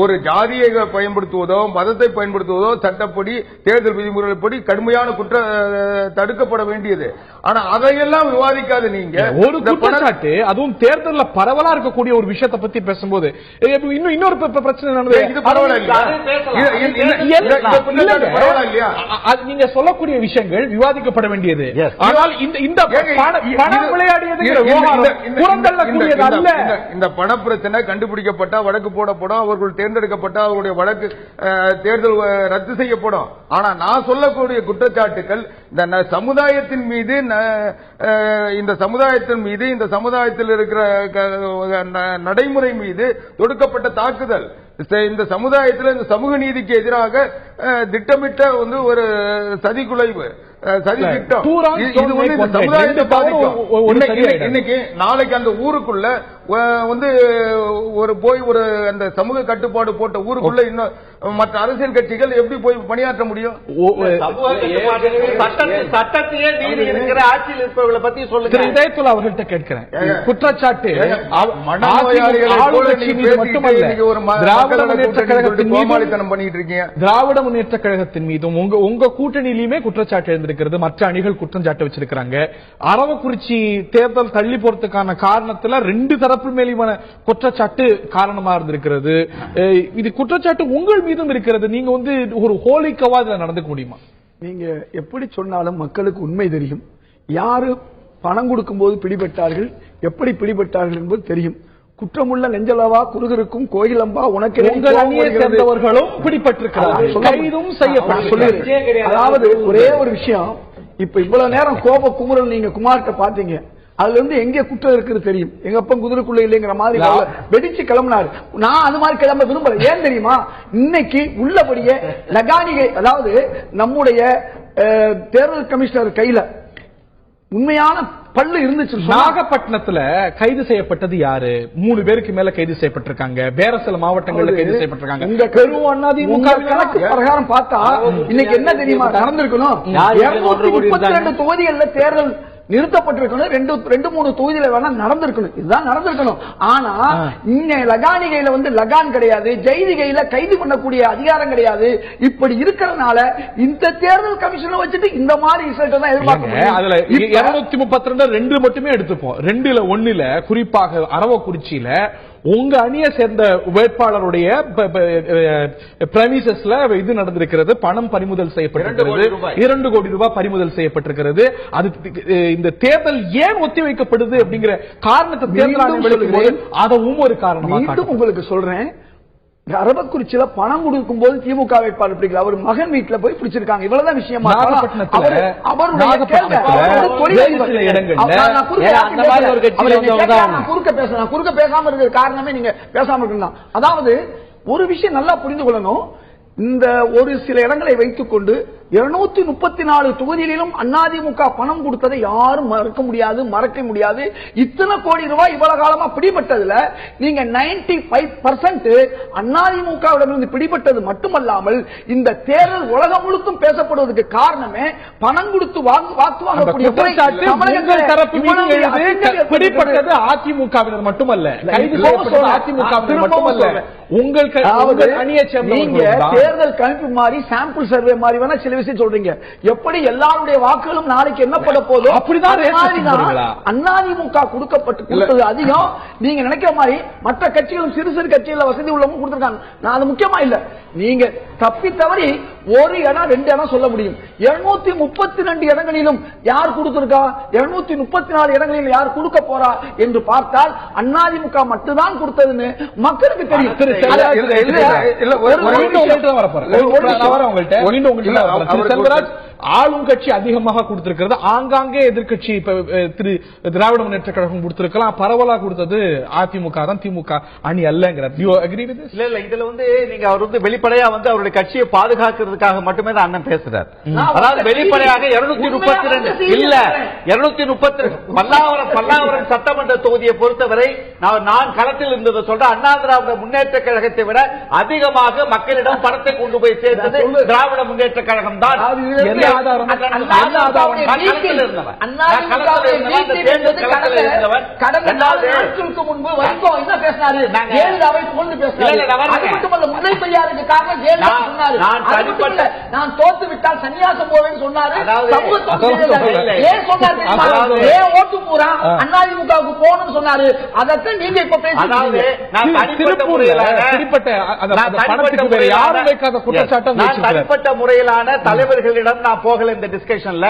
ஒரு ஜாதியை பயன்படுத்துவதோ மதத்தை பயன்படுத்துவதோ சட்டப்படி தேர்தல் விதிமுறைப்படி கடுமையான குற்ற தடுக்கப்பட வேண்டியது. ஆனா அதையெல்லாம் விவாதிக்காது நீங்க. ஒரு குற்றச்சாட்டு, அதுவும் தேர்தலில் பரவலா இருக்கக்கூடிய ஒரு விஷயத்தை பத்தி பேசும்போது இன்னொரு பிரச்சனை நடந்தது. இது பரவாயில்ல இல்லையா? நீங்க சொல்லக்கூடிய விஷயங்கள் விவாதிக்கப்பட வேண்டியது. ஆனால் இந்த இந்த பண பிரச்சனை கண்டுபிடிக்கப்பட்ட வழக்கு போடப்படும், அவர்கள் தேர்ந்தெடுக்கப்பட்ட அவருடைய வழக்கு தேர்தல் ரத்து செய்யப்படும். ஆனா நான் சொல்லக்கூடிய குற்றச்சாட்டுகள் இந்த சமுதாயத்தின் மீது, இந்த சமுதாயத்தில் இருக்கிற நடைமுறை மீது தொடுக்கப்பட்ட தாக்குதல், இந்த சமுதாயத்தில் இந்த சமூக நீதிக்கு எதிராக திட்டமிட்ட ஒரு சதிக்குலைவு, சதி திட்டம், இது சமுதாயத்தை பாதிக்கும். இன்னைக்கு நாளைக்கு அந்த ஊருக்குள்ள வந்து ஒரு அந்த சமூக கட்டுப்பாடு போட்ட ஊருக்குள்ள இன்னும் மற்ற அரசியல் கட்சிகள் எப்படி போய் பணியாற்ற முடியும்? சட்டத்தையே நீதி இருக்கிற ஆட்சியில் இருப்பவர்களை பத்தி சொல்லுங்க. இதயத்துல அவர்கள்ட்ட கேட்கிறேன். குற்றச்சாட்டு திராவிட முன்னேற்ற கழகத்தின் மீதும் உங்க கூட்டணியிலுமே குற்றச்சாட்டு எழுந்திருக்கிறது. மற்ற அணிகள் குற்றம் சாட்டு வச்சிருக்காங்க. அரவக்குறிச்சி தேர்தல் தள்ளி போறதுக்கான காரணத்துல 2 தரப்பு மேலுமான குற்றச்சாட்டு காரணமா இருந்திருக்கிறது. இது குற்றச்சாட்டு உங்கள் மீதும் இருக்கிறது. நீங்க வந்து ஒரு ஹோலிக்கவா இதுல நடந்துக்க முடியுமா? நீங்க எப்படி சொன்னாலும் மக்களுக்கு உண்மை தெரியும். யாரு பணம் கொடுக்கும் போது பிடிபட்டார்கள், எப்படி பிடிபட்டார்கள் என்பது தெரியும். குற்றமுள்ள நெஞ்சலவா குறுகிருக்கும் கோயிலம்பா உனக்கு உங்கள் அணியை சேர்ந்தவர்களும் பிடிபட்டிருக்கிறார்கள், கைதும் செய்யப்பட்டு. அதாவது ஒரே ஒரு விஷயம், இப்ப இவ்வளவு நேரம் கோப குமுறல் நீங்க குமார்கிட்ட பாத்தீங்க. அதுல இருந்து எங்க குற்றம் இருக்குது தெரியும். எங்க அப்பா குதிரைக்குள்ள இல்லைங்கிற மாதிரி வெடிச்சு கிளம்பினாரு. நான் அது மாதிரி கிளம்ப விரும்பல. ஏன் தெரியுமா? இன்னைக்கு உள்ளபடியே லகானிகை, அதாவது நம்முடைய தேர்தல் கமிஷனர் கையில உண்மையான பல்லு இருந்துச்சு. நாகப்பட்டினத்துல கைது செய்யப்பட்டது யாரு? 3 பேருக்கு மேல கைது செய்யப்பட்டிருக்காங்க. வேற சில மாவட்டங்கள்ல கைது செய்யப்பட்டிருக்காங்க. உங்க கணக்கு பிரகாரம் பார்த்தா இன்னைக்கு என்ன தெரியுமா நடந்திருக்கணும்? 232 தொகுதிகள்ல தேர்தல் நிறுத்தப்பட்டிருக்கணும். 2-3 தொகுதியில வேணா நடந்திருக்கணும். இதுதான் நடந்திருக்கணும். ஆனா இங்க லகானிகையில வந்து லகான் கிடையாது, ஜெயிதிகையில கைது பண்ணக்கூடிய அதிகாரம் கிடையாது. இப்படி இருக்கிறதுனால இந்த தேர்தல் கமிஷனை வச்சுட்டு இந்த மாதிரி ரிசல்ட் தான் எதிர்பார்க்க. அதுல 232 2 மட்டுமே எடுத்துப்போம். 2ல 1ல குறிப்பாக அரவக்குறிச்சியில உங்க அணியை சேர்ந்த வேட்பாளருடைய பிரமிசஸ்ல இது நடந்திருக்கிறது. பணம் பறிமுதல் செய்யப்பட்டிருக்கிறது. 2 கோடி ரூபாய் பறிமுதல் செய்யப்பட்டிருக்கிறது. அது இந்த தேர்தல் ஏன் ஒத்திவைக்கப்படுது அப்படிங்கிற காரணத்தை தேர்தல் அதுவும் ஒரு காரணமா. உங்களுக்கு சொல்றேன், அரவக்குறிச்சியில பணம் கொடுக்கும் போது திமுக வேட்பாளர் பிடிக்கல, அவர் மகன் வீட்டுல போய் பிடிச்சிருக்காங்க. இவ்வளவுதான் விஷயமா? குறுக்க பேசாம இருக்கிற காரணமே நீங்க பேசாம இருக்கலாம். அதாவது ஒரு விஷயம் நல்லா புரிந்து கொள்ளணும். இந்த ஒரு சில இடங்களை வைத்துக் கொண்டு 234 தொகுதிகளிலும் அதிமுக பணம் கொடுத்ததை யாரும் மறக்க முடியாது. இத்தனை கோடி ரூபாய் இவ்வளவு காலமா பிடிபட்டதுல நீங்க 95% அதிமுகவிடமிருந்து பிடிபட்டது மட்டுமல்லாமல் இந்த தேர்தல் உலகம் முழுக்கும் பேசப்படுவதற்கு காரணமே பணம் கொடுத்து வாக்கு வாங்கக்கூடிய பிடிப்பட்டது அதிமுகவினர் மட்டுமல்ல, கைது செய்யப்பட்டது அதிமுகவினர் மட்டுமல்ல, உங்கள் அணியை சேர்ந்த தேர்தல் கணிப்பு மாதிரி சாம்பிள் சர்வே மாதிரி வேணா சில விஷயம் சொல்றீங்க. எப்படி எல்லாருடைய வாக்குகளும் நாளைக்கு என்னப்பட போதோ அப்படிதான் அதிமுக கொடுத்தது அதிகம். நீங்க நினைக்கிற மாதிரி மற்ற கட்சிகளும் சிறு சிறு கட்சிகள் வசதி உள்ளவங்க கொடுத்திருக்காங்க. நான் அது முக்கியமா இல்ல. நீங்க தப்பி தவறி 1 இடம் 2 இடம் சொல்ல முடியும். 232 இடங்களிலும் யார் கொடுத்திருக்கா, 234 இடங்களில் யார் கொடுக்க போறா என்று பார்த்தால் அதிமுக மட்டும்தான் கொடுத்ததுன்னு மக்களுக்கு தெரியும். ஆளும் கட்சி அதிகமாக கொடுத்திருக்கிறது. ஆங்காங்கே எதிர்கட்சி திரு திராவிட முன்னேற்ற கழகம் கொடுத்திருக்கலாம். பரவலா கொடுத்தது அதிமுக தான், திமுக அணி அல்லங்கிறார். இல்ல இதுல வந்து நீங்க அவர் வந்து வெளிப்படையா வந்து அவருடைய கட்சியை பாதுகாக்கிறதுக்காக மட்டுமே தான் அண்ணன் பேசுறார். அதாவது வெளிப்படையாக 232 இல்ல 232 பல்லாவரம் சட்டமன்ற தொகுதியை பொறுத்தவரை நான் களத்தில் இருந்ததை சொல்ற அண்ணா திராவிட முன்னேற்ற கழகத்தை விட அதிகமாக மக்களிடம் பணத்தை கொண்டு போய் சேர்த்தது திராவிட முன்னேற்ற கழகம் தான். கடந்த 4 நாட்களுக்கு முன்பு வரைக்கும் என்ன பேசினாரு? ஜெயலலிதாவை புகழ்ந்து பேசினாரு. அது மட்டுமல்ல, முல்லை பெரியாருக்கு காரணம் ஜெயலலிதா சொன்னாரு. நான் தோத்து விட்டால் சன்னியாசம் போவேன்னு சொன்னாரு. ஏன் சொன்னாரு? ஏன் ஓட்டு பூரா அதிமுகவுக்கு போகணும்னு சொன்னாரு. அதற்கு நீங்க இப்ப பேசுறீங்க. தனிப்பட்ட முறையிலான தலைவர்களிடம் நான் போகல இந்த டிஸ்கஷன்ல.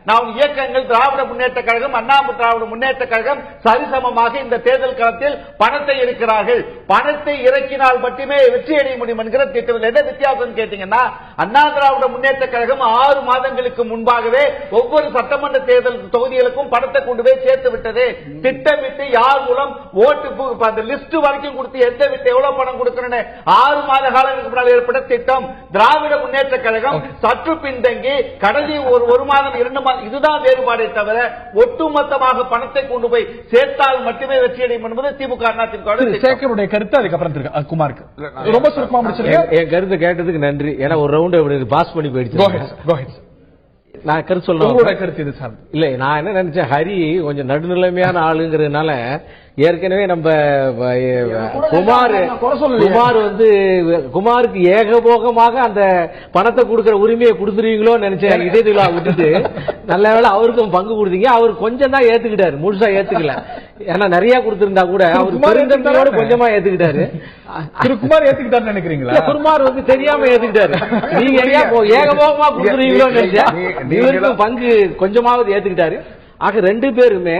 நாம் இயக்கங்கள் திராவிட முன்னேற்ற கழகம், அண்ணா திராவிட முன்னேற்ற கழகம் சரிசமமாக இந்த தேர்தல் களத்தில் பணத்தை இருக்கிறார்கள். பணத்தை இறக்கினால் மட்டுமே வெற்றி அடைய முடியும் என்கிற திட்டத்தில் என்ன வித்தியாசம் கேட்டீங்கன்னா, அண்ணா திராவிட முன்னேற்ற கழகம் 6 மாதங்களுக்கு முன்பாகவே ஒவ்வொரு சட்டமன்ற தேர்தல் தொகுதிகளுக்கும் பணத்தை கொண்டு போய் சேர்த்து விட்டது. திட்டமிட்டு யார் மூலம் ஓட்டு லிஸ்ட் வரைக்கும் கொடுத்து எந்த விட்டு எவ்வளவு பணம் கொடுக்கணும் 6 மாத காலங்களுக்கு முன்னால் ஏற்பட்ட திட்டம். திராவிட முன்னேற்ற கழகம் சற்று பின்தங்கி கடந்த ஒரு மாதம் 2 மாதம் இதுதான் வேறுபாடே தவிர ஒட்டுமொத்தமாக பணத்தை கொண்டு போய் சேர்த்தால் மட்டுமே வெற்றியடையும் என்பது திமுக அதிமுக சேகருடைய கருத்து. அதுக்கப்புறம் குமாருக்கு ரொம்ப சுருக்கமா முடிச்சிருக்கேன். என் கருத்தை கேட்டதுக்கு நன்றி. ஏன்னா ஒரு ரவுண்ட் பாஸ் பண்ணி போயிடுச்சு. நான் கருத்து சொல்றேன். கருத்து இது சார் இல்ல, நான் என்ன நினைச்சேன், ஹரி கொஞ்சம் நடுநிலைமையான ஆளுங்கிறதுனால ஏற்கனவே நம்ம குமார் வந்து குமாருக்கு ஏகபோகமாக அந்த பணத்தை கொடுக்கிற உரிமையை கொடுத்துருவீங்களோ நினைச்சேன். இதே இதுல விட்டுட்டு நல்ல வேளை அவருக்கும் பங்கு கொடுத்தீங்க. அவர் கொஞ்சம் தான் ஏத்துக்கிட்டாரு, முழுசா ஏத்துக்கல. ஏன்னா நிறைய கொடுத்திருந்தா கூட அவர் பெருந்தன்மையோட கொஞ்சமா ஏத்துக்கிட்டாரு. குமார் ஏத்துக்கிட்டாரு நினைக்கிறீங்களா? குமார் வந்து தெரியாம ஏத்துக்கிட்டாரு. நீங்க ஏகபோகமா கொடுத்துருவீங்களோ நினைச்சேன். இவருக்கும் பங்கு கொஞ்சமாவது ஏத்துக்கிட்டாரு. ஆக ரெண்டு பேருமே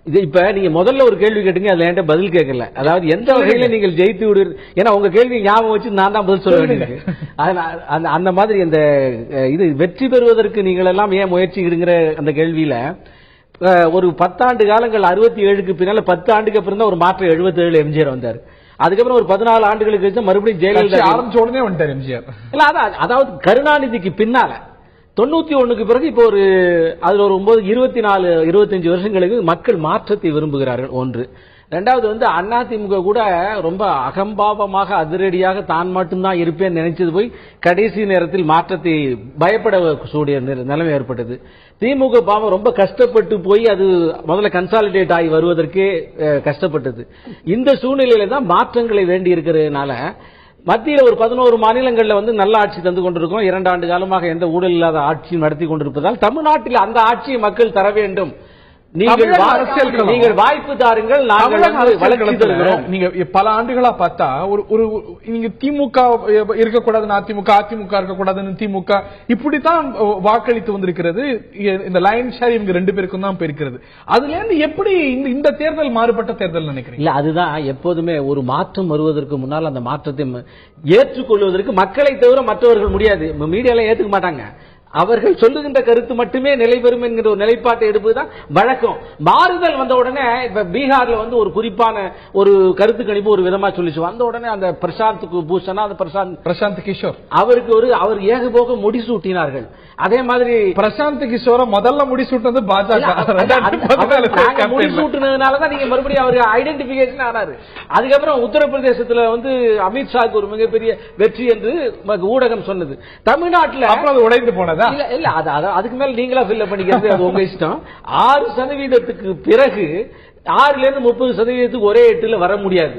இது. இப்ப நீங்க முதல்ல ஒரு கேள்வி கேட்டீங்க, அதுல என்கிட்ட பதில் கேட்கல. அதாவது எந்த வகையில நீங்கள் ஜெயித்து விடு, ஏன்னா உங்க கேள்வி ஞாபகம் வச்சு நான் தான் பதில் சொல்ல வேண்டியது. அந்த மாதிரி அந்த இது வெற்றி பெறுவதற்கு நீங்கள் எல்லாம் ஏன் முயற்சிக்கிறீங்கிற அந்த கேள்வியில ஒரு 10 ஆண்டு காலங்கள் 67க்கு பின்னால 10 ஆண்டுக்கு அப்புறம் தான் ஒரு மாற்றம் 77 எம்ஜிஆர் வந்தார். அதுக்கப்புறம் ஒரு 14 ஆண்டுகளுக்கு கழிச்சு மறுபடியும் ஜெயலலிதா ஆரம்பிச்ச உடனே வந்துட்டார் எம்ஜிஆர். இல்ல, அதாவது கருணாநிதிக்கு பின்னால 91க்கு பிறகு இப்போ ஒரு அதுல ஒரு 24-25 வருஷங்களுக்கு மக்கள் மாற்றத்தை விரும்புகிறார்கள். ஒன்று. ரெண்டாவது வந்து அதிமுக கூட ரொம்ப அகம்பாவமாக அதிரடியாக தான் மட்டும்தான் இருப்பேன் நினைச்சது போய் கடைசி நேரத்தில் மாற்றத்தை பயப்படக்கூடிய நிலைமை ஏற்பட்டது. திமுக பாவம் ரொம்ப கஷ்டப்பட்டு போய் அது முதல்ல கன்சாலிடேட் ஆகி வருவதற்கே கஷ்டப்பட்டது. இந்த சூழ்நிலையில தான் மாற்றங்களை வேண்டி இருக்கிறதுனால மத்தியில் ஒரு 11 மாநிலங்களில் வந்து நல்ல ஆட்சி தந்து கொண்டிருக்கோம். 2 ஆண்டு காலமாக எந்த ஊழல் இல்லாத ஆட்சி நடத்தி கொண்டிருப்பதால் தமிழ்நாட்டில் அந்த ஆட்சியை மக்கள் தர வேண்டும். நீங்கள் வாய்ப்பு தாருங்கள், நாங்கள் வளர்ச்சி தருகிறோம். நீங்க பல ஆண்டுகளா பார்த்தா ஒரு நீங்க திமுக இருக்கக்கூடாதுன்னு அதிமுக இருக்கக்கூடாதுன்னு திமுக இப்படித்தான் வாக்களித்து வந்திருக்கிறது. இந்த லைன் ஷேர் இவங்க 2 பேருக்கும் தான் போயிருக்கிறது. அதுல இருந்து எப்படி இந்த தேர்தல் மாறுபட்ட தேர்தல் நினைக்கிறீங்க? இல்ல, அதுதான் எப்போதுமே ஒரு மாற்றம் வருவதற்கு முன்னால் அந்த மாற்றத்தை ஏற்றுக்கொள்வதற்கு மக்களை தவிர மற்றவர்கள் முடியாது. மீடியால ஏத்துக்க மாட்டாங்க. அவர்கள் சொல்லுகின்ற கருத்து மட்டுமே நிலை பெறும் என்கிற ஒரு நிலைப்பாட்டை எடுப்பதுதான் வழக்கம். மாறுதல் வந்த உடனே இப்ப பீகார்ல வந்து ஒரு குறிப்பான ஒரு கருத்து கணிப்பு ஒரு விதமா சொல்லிச்சு. வந்த உடனே அந்த பிரசாந்த் பூஷனா, அந்த பிரசாந்த் கிஷோர் அவருக்கு அவர் ஏகபோக முடிசூட்டினார்கள். அதே மாதிரி பிரசாந்த் கிஷோர முதல்ல முடிசூட்டினது பாஜக. முடிசூட்டினதுனாலதான் நீங்க மறுபடியும் அவர் ஐடென்டிபிகேஷன் ஆனாரு. அதுக்கப்புறம் உத்தரப்பிரதேசத்துல வந்து அமித்ஷாக்கு ஒரு மிகப்பெரிய வெற்றி என்று ஊடகம் சொன்னது. தமிழ்நாட்டில் உடைந்து போனதா? இல்ல, அதுக்கு மேல நீங்களா ஃபில் பண்ணிக்கிறது, அது உங்க இஷ்டம். 6% பிறகு 6ல இருந்து 30% ஒரே 8ல வர முடியாது.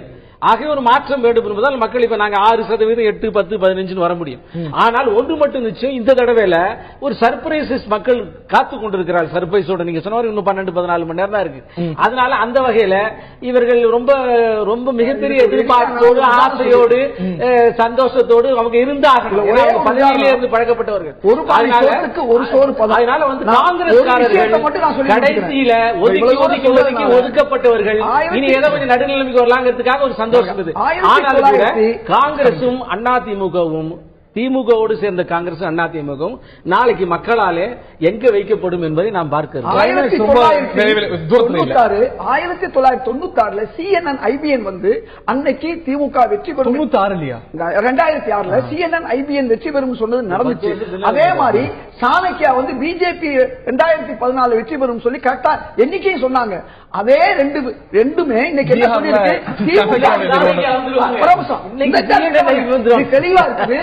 ஆகவே ஒரு மாற்றம் வேண்டும் என்பதால் மக்கள் இப்ப நாங்க 6%, 8, 10, 15 வர முடியும். ஆனால் ஒன்று மட்டும் நிச்சயம், இந்த தடவையில ஒரு சர்ப்ரைசஸ் மக்கள் காத்து கொண்டிருக்கிறார்கள். சர்ப்ரைஸோட நீங்க சொன்ன இன்னும் 12-14 மணி நேரம் தான் இருக்கு. அதனால அந்த வகையில இவர்கள் ரொம்ப ரொம்ப மிகப்பெரிய எதிர்பார்ப்போடு ஆசையோடு சந்தோஷத்தோடு அவங்க இருந்தார்கள். பதவியிலே இருந்து பழக்கப்பட்டவர்கள். அதனால வந்து காங்கிரஸ் கடைசியில ஒதுக்கப்பட்டவர்கள் இனி ஏதோ கொஞ்சம் நடுநிலைமைக்கு வரலாங்கிறதுக்காக ஒரு சந்தோஷம். ஆனால் கூட காங்கிரசும் அதிமுகவும் திமுகவோடு சேர்ந்த காங்கிரஸ் அதிமுகவும் நாளைக்கு மக்களாலே எங்க வைக்கப்படும் என்பதை நாம் பார்க்கிறோம். 1996 CNN IBN வந்து அன்னைக்கு திமுக வெற்றி பெறும். 2006 CNN IBN வெற்றி பெறும் சொன்னது நடந்துச்சு. அதே மாதிரி சாணக்கியா வந்து பிஜேபி 2014 வெற்றி பெறும் சொல்லி கரெக்டா எண்ணிக்கையும் சொன்னாங்க. அதே ரெண்டுமே இன்னைக்கு என்ன சொல்லிருக்கு? தெளிவா இருக்குது.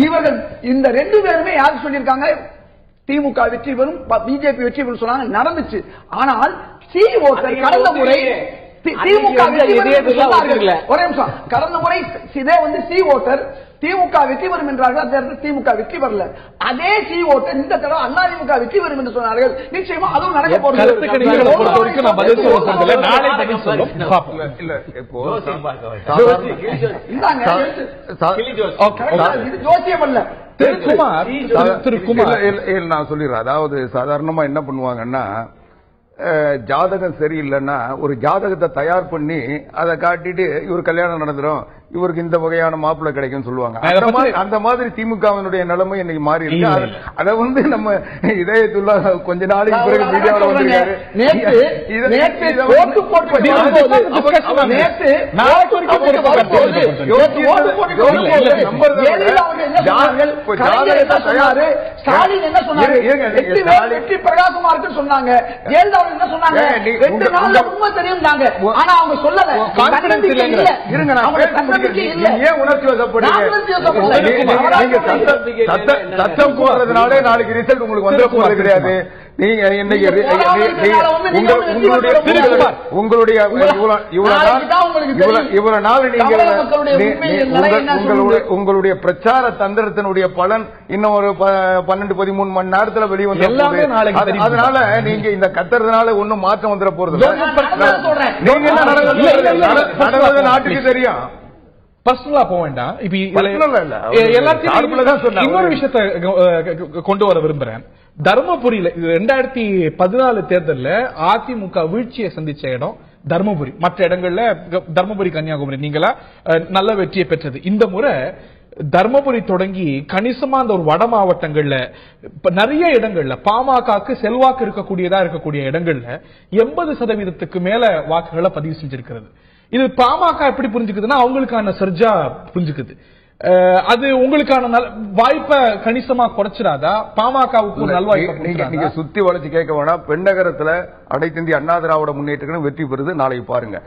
இவர்கள் இந்த 2 பேருமே யாரு சொல்லியிருக்காங்க? திமுக வெற்றி பெறும், பிஜேபி வெற்றி பெறும் சொன்னாங்க, நடந்துச்சு. ஆனால் சி ஓட்டர் கடந்த முறை திமுக ஒரே நிமிஷம், கடந்த முறை இதே வந்து சி ஓட்டர் திமுக வெற்றி பெறும் என்றார்கள். திமுக வெற்றி பெறல. அதே சி ஓட்டர் இந்த தடவை அதிமுக வெற்றி பெறும் என்று சொன்னார்கள். நிச்சயமா அதுவும் நடக்க போகிறது. ஜோசியம் அல்ல. நான் சொல்லிடுறேன். அதாவது சாதாரணமா என்ன பண்ணுவாங்கன்னா, ஜாதகம் சரியில்லைன்னா ஒரு ஜாதகத்தை தயார் பண்ணி அதை காட்டிட்டு இவர் கல்யாணம் நடந்துரும், இவருக்கு இந்த வகையான மாப்பிள்ளை கிடைக்கும் சொல்லுவாங்க. அந்த மாதிரி திமுகவினுடைய நிலைமை இன்னைக்கு மாறி இருக்கு. அதை வந்து நம்ம இதயத்துள்ள கொஞ்ச நாளைக்கு பிறகு மீடியாவில் வந்திருக்காரு. சொன்னாங்க சட்டம் போடுறதுனால நாளைக்கு ரிசல்ட் உங்களுக்கு வந்து போறது கிடையாது. நீங்க உங்களுடைய இவ்வளவு நாள் உங்களுடைய பிரச்சார தந்திரத்தினுடைய பலன் இன்னும் ஒரு 12-13 மணி நேரத்துல வெளிவந்து, அதனால நீங்க இந்த கத்துறதுனால ஒன்னும் மாற்றம் வந்துட போறது நீங்க என்ன நடந்தது நாட்டுக்கு தெரியும். பர்சனலா போக வேண்டாம். இப்ப எல்லாத்தையும் இன்னொரு விஷயத்தை கொண்டு வர விரும்புறேன். தர்மபுரியில 2014 தேர்தலில் அதிமுக வீழ்ச்சியை சந்திச்ச இடம் தர்மபுரி. மற்ற இடங்கள்ல தர்மபுரி, கன்னியாகுமரி நீங்களா நல்ல வெற்றியை பெற்றது. இந்த முறை தர்மபுரி தொடங்கி கணிசமா அந்த ஒரு வட மாவட்டங்கள்ல நிறைய இடங்கள்ல பாமகக்கு செல்வாக்கு இருக்கக்கூடிய இடங்கள்ல 80% மேல வாக்குகளை பதிவு செஞ்சிருக்கிறது. இது பாமக எப்படி புரிஞ்சுக்குதுன்னா அவங்களுக்கான சர்ஜா புரிஞ்சுக்குது. அது உங்களுக்கான வாய்ப்பை கணிசமா குறைச்சிடாதா? பாமகவுக்கு நல்வாய்ப்பு நீங்க சுத்தி வளைச்சு கேட்க வேணாம். பெண்ணகரத்துல அனைத்து இந்திய அண்ணா திராவிட முன்னேற்ற வெற்றி பெறுது. நாளைக்கு பாருங்க.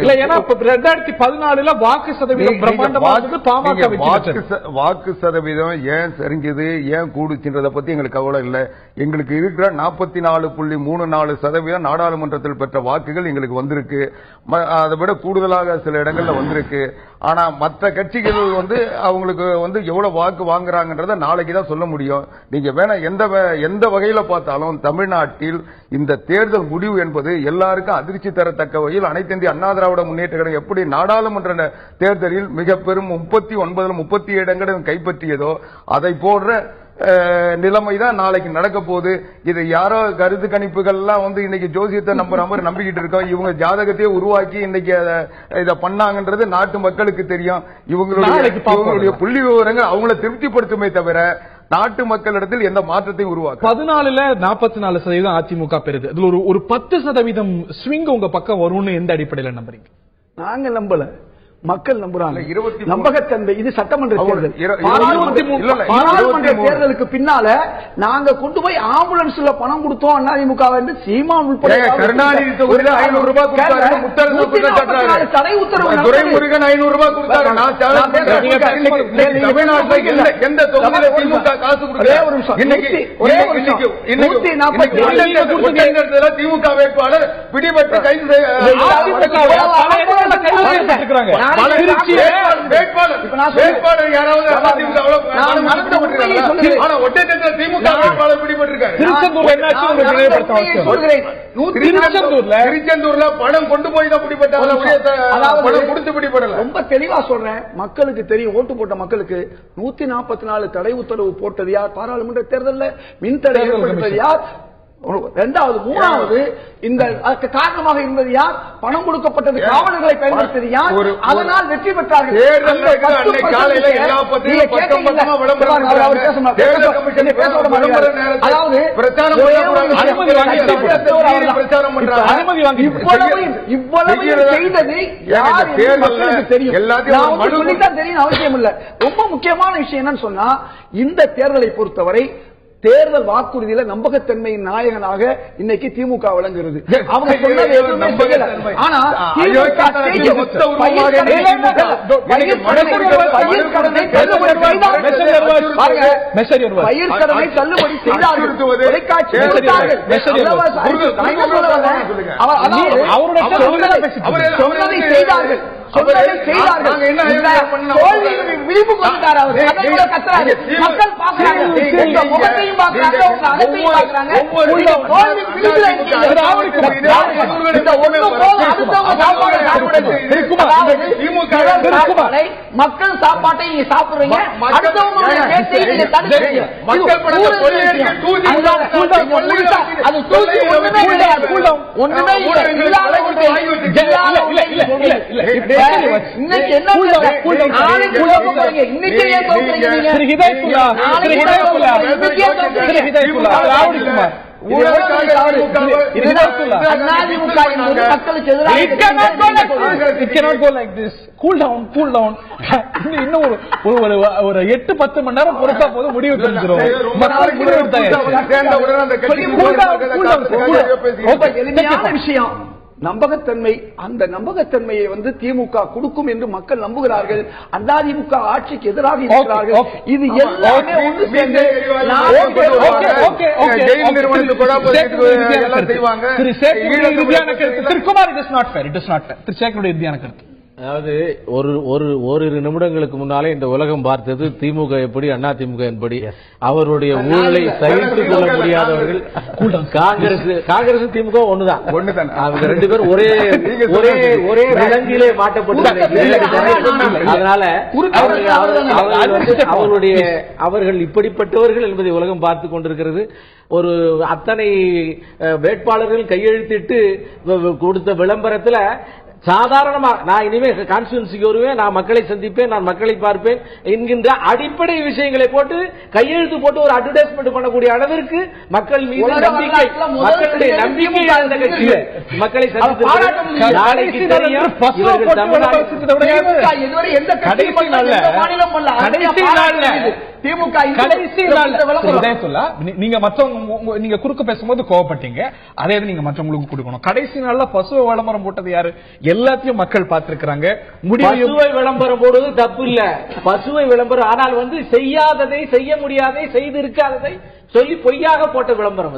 இல்ல, ஏன்னா 2014 வாக்கு சதவீதம் பிரம்மாண்டமாக பாமக வாக்கு சதவீதம் ஏன் சரிஞ்சது, ஏன் கூடுச்சுன்றத பத்தி எங்களுக்கு கவலை இல்லை. எங்களுக்கு இருக்கிற 44.34% நாடாளுமன்றத்தில் பெற்ற வாக்குகள் எங்களுக்கு வந்திருக்கு. அதை விட கூடுதலாக சில இடங்கள்ல வந்திருக்கு. ஆனா மற்ற கட்சிகள் வந்து அவங்களுக்கு வந்து எவ்வளவு வாக்கு வாங்குறாங்கன்றத நாளைக்கு தான் சொல்ல முடியும். நீங்க வேணா எந்த வகையில பார்த்தாலும் தமிழ்நாட்டில் இந்த தேர்தல் முடிவு என்பது எல்லாருக்கும் அதிர்ச்சி தரத்தக்க வகையில் அனைத்து இந்திய அண்ணா திராவிட முன்னேற்ற கழகம் எப்படி நாடாளுமன்ற தேர்தலில் மிக பெரும் 37 இடங்களும் கைப்பற்றியதோ அதை போன்ற நிலைமைதான் நாளைக்கு நடக்க போகுது. இது யாரோ கருத்து கணிப்புகள் எல்லாம் வந்து இன்னைக்கு ஜோசியத்தை நம்பிக்கிட்டு இருக்கோம். இவங்க ஜாதகத்தையே உருவாக்கி இன்னைக்கு இதை பண்ணாங்கன்றது நாட்டு மக்களுக்கு தெரியும். இவங்களுடைய புள்ளி விவரங்கள் அவங்கள திருப்திப்படுத்துமே தவிர நாட்டு மக்களிடத்தில் எந்த மாற்றத்தையும் உருவாக்க. 14ல 44% அதிமுக பெறுது. அதுல ஒரு 10% ஸ்விங் உங்க பக்கம் வரும்னு எந்த அடிப்படையில் நம்புறீங்க? நாங்க நம்பல, மக்கள் நம்புறாங்க. நம்பகத்தன்மை. இது சட்டமன்ற தேர்தல். பாராளுமன்ற தேர்தலுக்கு பின்னால நாங்க கொண்டு போய் ஆம்புலன்ஸ்ல பணம் கொடுத்தோம் அதிமுக என்று சீமான் உட்பட கருணாநிதி தொகுதியில் 500 ரூபாய் கொடுத்தாரு. தடை உத்தரவு துரைமுருகன் 500 ரூபாய் கொடுத்தாரு. எந்த தொகுதியில் திமுக காசு கொடுத்தாரு? திமுக வேட்பாளர் பிடிபட்டு கைது வேட்பாளர் யாராவது திருச்செந்தூர்ல பணம் கொண்டு போய் தான் பிடிபட்டாங்க. ரொம்ப தெளிவா சொல்றேன், மக்களுக்கு தெரியும். ஓட்டு போட்ட மக்களுக்கு 144 தடை உத்தரவு போட்டது யார்? பாராளுமன்ற தேர்தலில் மின் தடை ஏற்படுத்தது யார்? இரண்டாவது, மூணாவது இந்த காரணமாக இருந்தது யார்? பணம் கொடுக்கப்பட்டது காவலர்களை பயன்படுத்தியது யார்? அதனால் வெற்றி பெற்றார்கள். இவ்வளவு செய்தது தெரியும் அவசியம் இல்லை. ரொம்ப முக்கியமான விஷயம் என்னன்னு சொன்னா, இந்த தேர்தலை பொறுத்தவரை தேர்தல் வாக்குறுதியில நம்பகத்தன்மையின் நாயகனாக இன்னைக்கு திமுக விளங்குகிறது. அவங்க சொன்னது எதுவுமே செய்யல. ஆனா பயிர் கடனை தள்ளுபடி செய்தார்கள். தொலைக்காட்சி சொன்னதை செய்தார்கள். விழிப்பு மாட்டாரு அவரு. அதை கூட கத்துறாரு. மக்கள் பாக்குறாங்க, உங்க முகத்தையும் பாக்குறாங்க, உங்க அகத்தையும் பாக்குறாங்க. தோல்விக்கு பிடிக்கல இந்த ஒண்ணு போதும், அடுத்தவங்க சாப்பாடு சாப்பிடுறது. மக்கள் சாப்பாட்டை நீங்க சாப்பிடுறீங்க, அடுத்தவங்களுடைய பேச்சை நீங்க தடுக்கிறீங்க. அது தூக்கி ஒண்ணுமே கிடையாது. ஒண்ணுமே இன்னைக்கு என்ன இன்னைக்கு ஏன் இன்னும் ஒரு 8-10 மணி நேரம் பொறுத்தா போது முடிவு தெரிஞ்சிடும். விஷயம் நம்பகத்தன்மை, அந்த நம்பகத்தன்மையை திமுக கொடுக்கும் என்று மக்கள் நம்புகிறார்கள். அதிமுக ஆட்சிக்கு எதிராக இருக்கிறார்கள். இது எல்லாமே ஒன்று சேர்ந்து அதாவது ஓரிரு நிமிடங்களுக்கு முன்னாலே இந்த உலகம் பார்த்தது திமுக எப்படி, அண்ணா திமுக எப்படி. அவருடைய ஊழலை சகித்துக் கொள்ள முடியாதவர்கள் காங்கிரஸ் திமுக ஒண்ணுதான். அவங்க 2 பேரும் ஒரே விலங்கிலே மாட்டப்பட்டு அதனால அவர்கள் இப்படிப்பட்டவர்கள் என்பதை உலகம் பார்த்து கொண்டிருக்கிறது. ஒரு அத்தனை வேட்பாளர்கள் கையெழுத்திட்டு கொடுத்த விளம்பரத்துல சாதாரணமா நான் இனிமே கான்ஸ்டிட்யூன்சிக்கு வருவேன், நான் மக்களை சந்திப்பேன், நான் மக்களை பார்ப்பேன் என்கின்ற அடிப்படை விஷயங்களை போட்டு கையெழுத்து போட்டு ஒரு அட்வர்டைஸ்மெண்ட் பண்ணக்கூடிய அளவிற்கு மக்கள் மீது நம்பிக்கை, மக்களுடைய நம்பிக்கை அந்த கட்சியில மக்களை சந்தித்து நாளைக்கு தெரியும். இவர்கள் நீங்க குறுக்க பேசும்போது கோவப்பட்டீங்க, அதே நீங்க மற்றவங்களுக்கு கொடுக்கணும். கடைசி நாள்ல பசுவை விளம்பரம் போட்டது யாரு? எல்லாத்தையும் மக்கள் பார்த்திருக்கிறாங்க. பசுவை விளம்பரம் போடுவது தப்பு இல்ல, பசுவை விளம்பரம். ஆனால் செய்யாததை, செய்ய முடியாதை, செய்து இருக்காததை சொல்லி பொய்யாக போட்ட விளம்பரம்.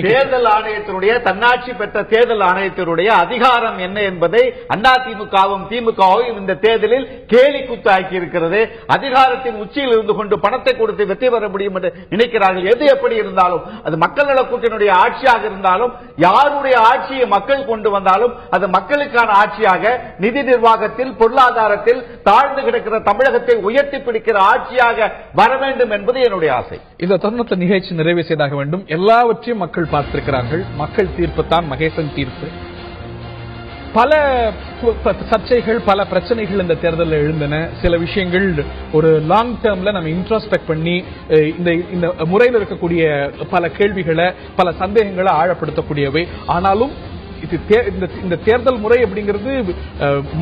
தேர்தல் ஆணையத்தினுடைய, தன்னாட்சி பெற்ற தேர்தல் ஆணையத்தினுடைய அதிகாரம் என்ன என்பதை அதிமுகவும் திமுகவும் இந்த தேர்தலில் கேலி குத்தாக்கி இருக்கிறது. அதிகாரத்தின் உச்சியில் இருந்து கொண்டு பணத்தை கொடுத்து வெற்றி பெற முடியும் என்று நினைக்கிறார்கள். எது எப்படி இருந்தாலும், அது மக்கள் நல கூட்டணியுடைய ஆட்சியாக இருந்தாலும், யாருடைய ஆட்சியை மக்கள் கொண்டு வந்தாலும் அது மக்களுக்கான ஆட்சியாக, நிதி நிர்வாகத்தில், பொருளாதாரத்தில் தாழ்ந்து கிடக்கிற தமிழகத்தை உயர்த்தி பிடிக்கிற ஆட்சியாக வர வேண்டும் என்பது என்னுடைய ஆசை. இந்த தருணத்தில் நிகழ்ச்சி நிறைவு செய்தாக வேண்டும். எல்லாவற்றையும் மக்கள் பார்த்திருக்கிறார்கள். மக்கள் தீர்ப்பு தான் மகேசன் தீர்ப்பு. பல சர்ச்சைகள், பல பிரச்சனைகள் இந்த தேர்தலில் எழுந்தன. சில விஷயங்கள் ஒரு லாங் டேர்ம்ல நம்ம இன்ட்ரோஸ்பெக்ட் பண்ணி இந்த முறையில் இருக்கக்கூடிய பல கேள்விகளை, பல சந்தேகங்களை ஆழப்படுத்தக்கூடியவை. ஆனாலும் இந்த தேர்தல் முறை அப்படிங்கிறது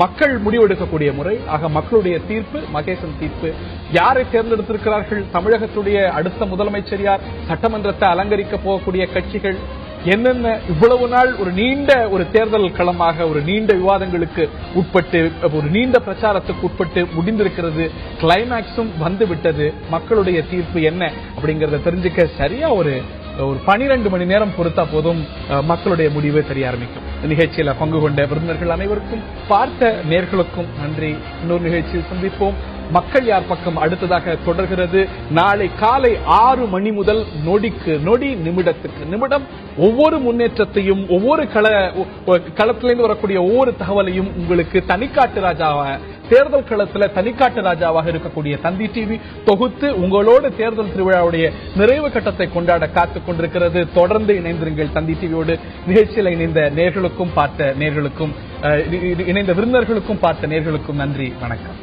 மக்கள் முடிவெடுக்கக்கூடிய முறை. ஆக மக்களுடைய தீர்ப்பு, மகேசன் தீர்ப்பு. யாரை தேர்ந்தெடுத்திருக்கிறார்கள், தமிழகத்துடைய அடுத்த முதலமைச்சர் யார், சட்டமன்றத்தை அலங்கரிக்க போகக்கூடிய கட்சிகள் என்னென்ன, இவ்வளவு நாள் ஒரு நீண்ட ஒரு தேர்தல் களமாக, ஒரு நீண்ட விவாதங்களுக்கு உட்பட்டு, ஒரு நீண்ட பிரச்சாரத்துக்கு உட்பட்டு முடிந்திருக்கிறது. கிளைமேக்ஸும் வந்து விட்டது. மக்களுடைய தீர்ப்பு என்ன அப்படிங்கறத தெரிஞ்சுக்க சரியா ஒரு 12 மணி நேரம் பொறுத்தா போதும் மக்களுடைய முடிவு தெரிய ஆரம்பிக்கும். நிகழ்ச்சியில பங்கு கொண்ட விருந்தினர்கள் அனைவருக்கும், பார்த்த நேர்களுக்கும் நன்றி. இன்னொரு நிகழ்ச்சியில் சந்திப்போம். மக்கள் யார் பக்கம் அடுத்ததாக தொடர்கிறது. நாளை காலை 6 மணி முதல் நொடிக்கு நொடி, நிமிடத்துக்கு நிமிடம் ஒவ்வொரு முன்னேற்றத்தையும், ஒவ்வொரு களத்திலிருந்து வரக்கூடிய ஒவ்வொரு தகவலையும் உங்களுக்கு தனிக்காட்டு ராஜாவாக, தேர்தல் களத்தில் தனிக்காட்டு ராஜாவாக இருக்கக்கூடிய தந்தி டிவி தொகுத்து உங்களோடு தேர்தல் திருவிழாவுடைய நிறைவு கட்டத்தை கொண்டாட காத்துக் கொண்டிருக்கிறது. தொடர்ந்து இணைந்திருங்கள் தந்தி டிவியோடு. நிகழ்ச்சியில் இணைந்த நேர்களுக்கும், பார்த்த நேர்களுக்கும், இணைந்த விருந்தினர்களுக்கும், பார்த்த நேர்களுக்கும் நன்றி. வணக்கம்.